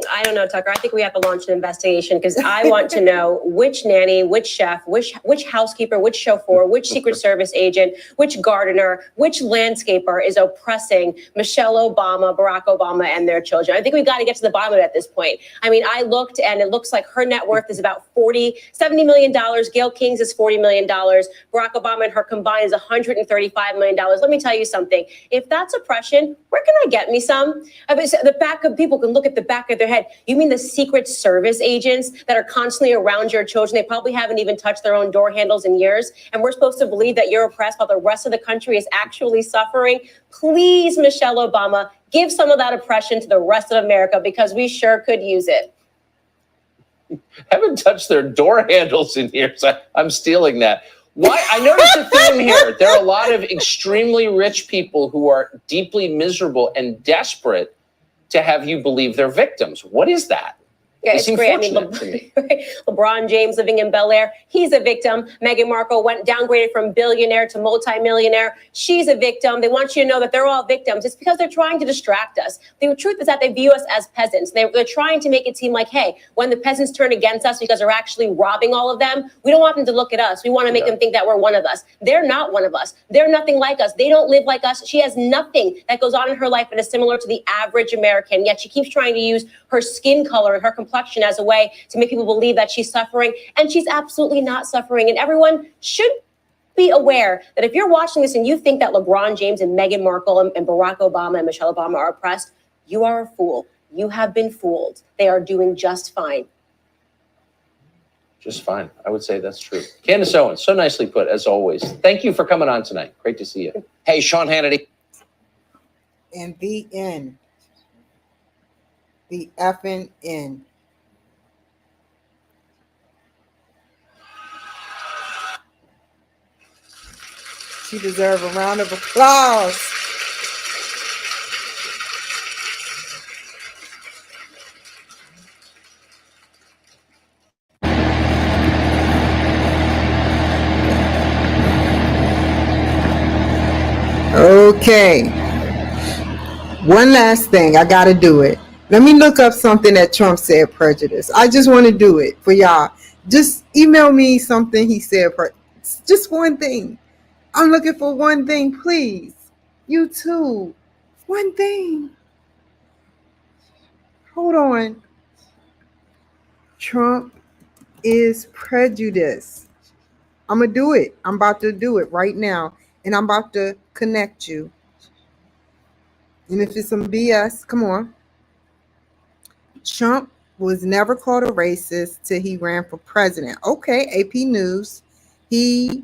I don't know, Tucker. I think we have to launch an investigation because I want to know which nanny, which chef, which housekeeper, which chauffeur, which Secret Service agent, which gardener, which landscaper is oppressing Michelle Obama, Barack Obama, and their children. I think we got to get to the bottom of it at this point. I mean, I looked and it looks like her net worth is about $70 million. Gayle King's is $40 million. Barack Obama and her combined is $135 million. Let me tell you something. If that's oppression, where can I get me some? I mean, the back of people can look at the back of their head. You mean the Secret Service agents that are constantly around your children? They probably haven't even touched their own door handles in years. And we're supposed to believe that you're oppressed while the rest of the country is actually suffering? Please, Michelle Obama, give some of that oppression to the rest of America because we sure could use it. Haven't touched their door handles in years. I'm stealing that. Why? I noticed a theme here. There are a lot of extremely rich people who are deeply miserable and desperate to have you believe they're victims. What is that? Yeah, it's great. I mean, LeBron James living in Bel Air, he's a victim. Meghan Markle went downgraded from billionaire to multimillionaire. She's a victim. They want you to know that they're all victims. It's because they're trying to distract us. The truth is that they view us as peasants. They're trying to make it seem like, hey, when the peasants turn against us because they're actually robbing all of them, we don't want them to look at us. We want to make them think that we're one of us. They're not one of us. They're nothing like us. They don't live like us. She has nothing that goes on in her life that is similar to the average American. Yet she keeps trying to use her skin color and her complexion as a way to make people believe that she's suffering, and she's absolutely not suffering. And everyone should be aware that if you're watching this and you think that LeBron James and Meghan Markle and Barack Obama and Michelle Obama are oppressed, you are a fool. You have been fooled. They are doing just fine. Just fine. I would say that's true. Candace Owens, so nicely put, as always. Thank you for coming on tonight. Great to see you. Hey, Sean Hannity. And the end. The effing end. She deserves a round of applause. Okay. One last thing. I got to do it. Let me look up something that Trump said prejudice. I just want to do it for y'all. Just email me something he said. Just one thing. I'm looking for one thing, please. You too. One thing. Hold on. Trump is prejudice. I'm going to do it. I'm about to do it right now. And I'm about to connect you. And if it's some BS, come on. Trump was never called a racist till he ran for president. Okay, AP News. He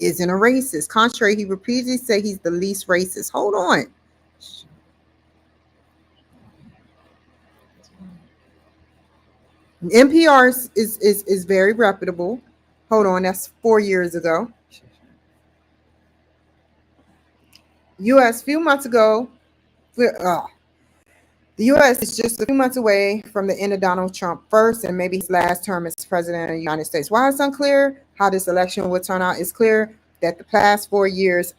isn't a racist. Contrary, he repeatedly said he's the least racist. Hold on. NPR is very reputable. Hold on, that's 4 years ago. U.S. few months ago, the U.S. is just a few months away from the end of Donald Trump first and maybe his last term as president of the United States. While it's unclear how this election will turn out, it's clear that the past 4 years,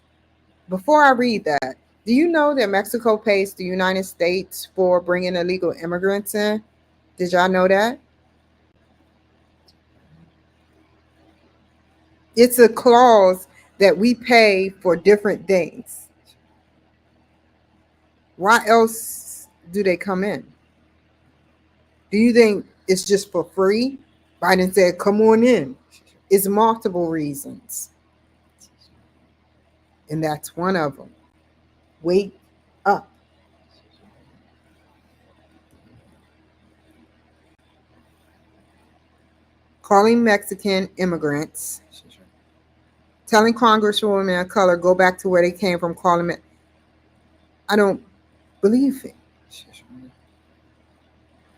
before I read that, do you know that Mexico pays the United States for bringing illegal immigrants in? Did y'all know that? It's a clause that we pay for different things. Why else do they come in? Do you think it's just for free? Biden said, come on in. It's multiple reasons. And that's one of them. Wake up. Calling Mexican immigrants, telling Congresswomen of color, go back to where they came from, calling it. I don't believe it.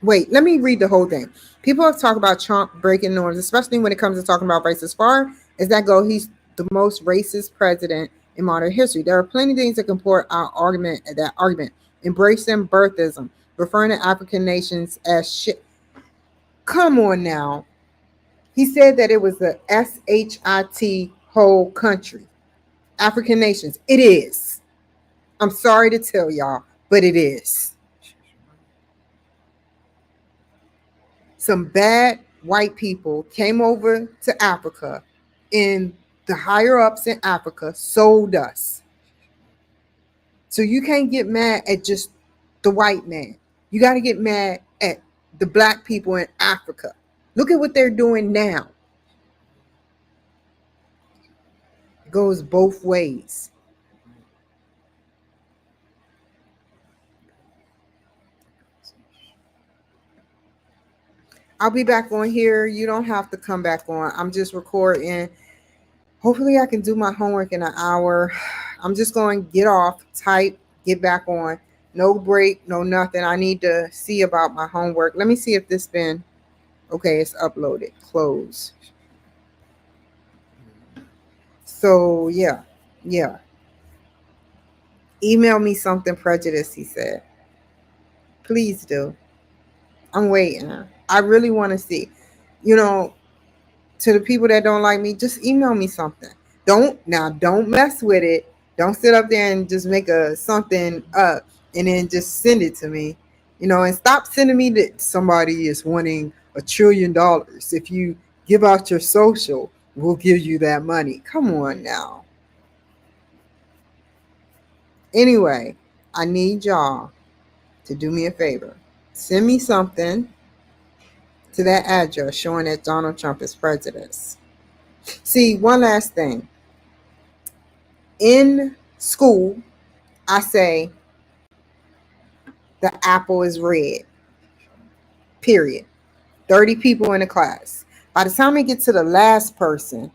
Wait, let me read the whole thing. People have talked about Trump breaking norms, especially when it comes to talking about race. As far as that goes, he's the most racist president in modern history. There are plenty of things that can support our argument. That argument, embracing birthism, referring to African nations as shit. Come on now. He said that it was the SHIT whole country. African nations. It is. I'm sorry to tell y'all, but it is. some bad white people came over to Africa, and the higher ups in Africa sold us. So you can't get mad at just the white man. You got to get mad at the black people in Africa. Look at what they're doing now. It goes both ways. I'll be back on here. You don't have to come back on. I'm just recording. Hopefully I can do my homework in an hour. I'm just going to get off, type, get back on. No break, no nothing. I need to see about my homework. Let me see if this been, okay, it's uploaded. Close. So, yeah. Email me something prejudiced, he said. Please do. I'm waiting. I really want to see. To the people that don't like me, just email me something. Don't mess with it. Don't sit up there and just make something up and then just send it to me. And stop sending me that somebody is wanting $1 trillion. If you give out your social, we'll give you that money. Come on now. Anyway, I need y'all to do me a favor. Send me something to that address showing that Donald Trump is president. See, one last thing. In school, I say the apple is red. Period. 30 people in the class. By the time it gets to the last person,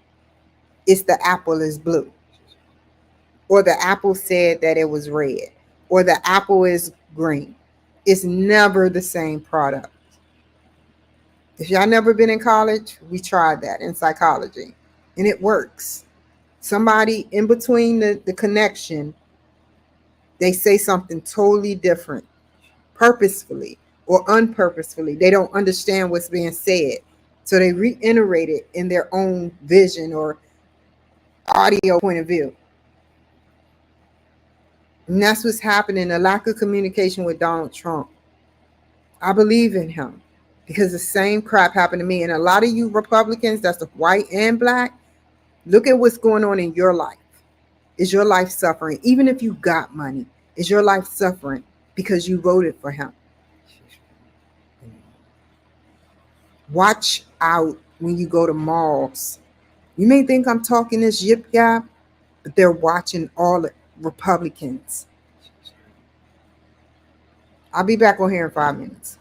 it's the apple is blue. Or the apple said that it was red. Or the apple is green. It's never the same product. If y'all never been in college, we tried that in psychology. And it works. Somebody in between the connection, they say something totally different, purposefully or unpurposefully. They don't understand what's being said. So they reiterate it in their own vision or audio point of view. And that's what's happening, a lack of communication with Donald Trump. I believe in him because the same crap happened to me. And a lot of you Republicans, that's white and black, look at what's going on in your life. Is your life suffering? Even if you got money, is your life suffering because you voted for him? Watch out when you go to malls. You may think I'm talking this yip yap, but they're watching all the Republicans. I'll be back on here in 5 minutes.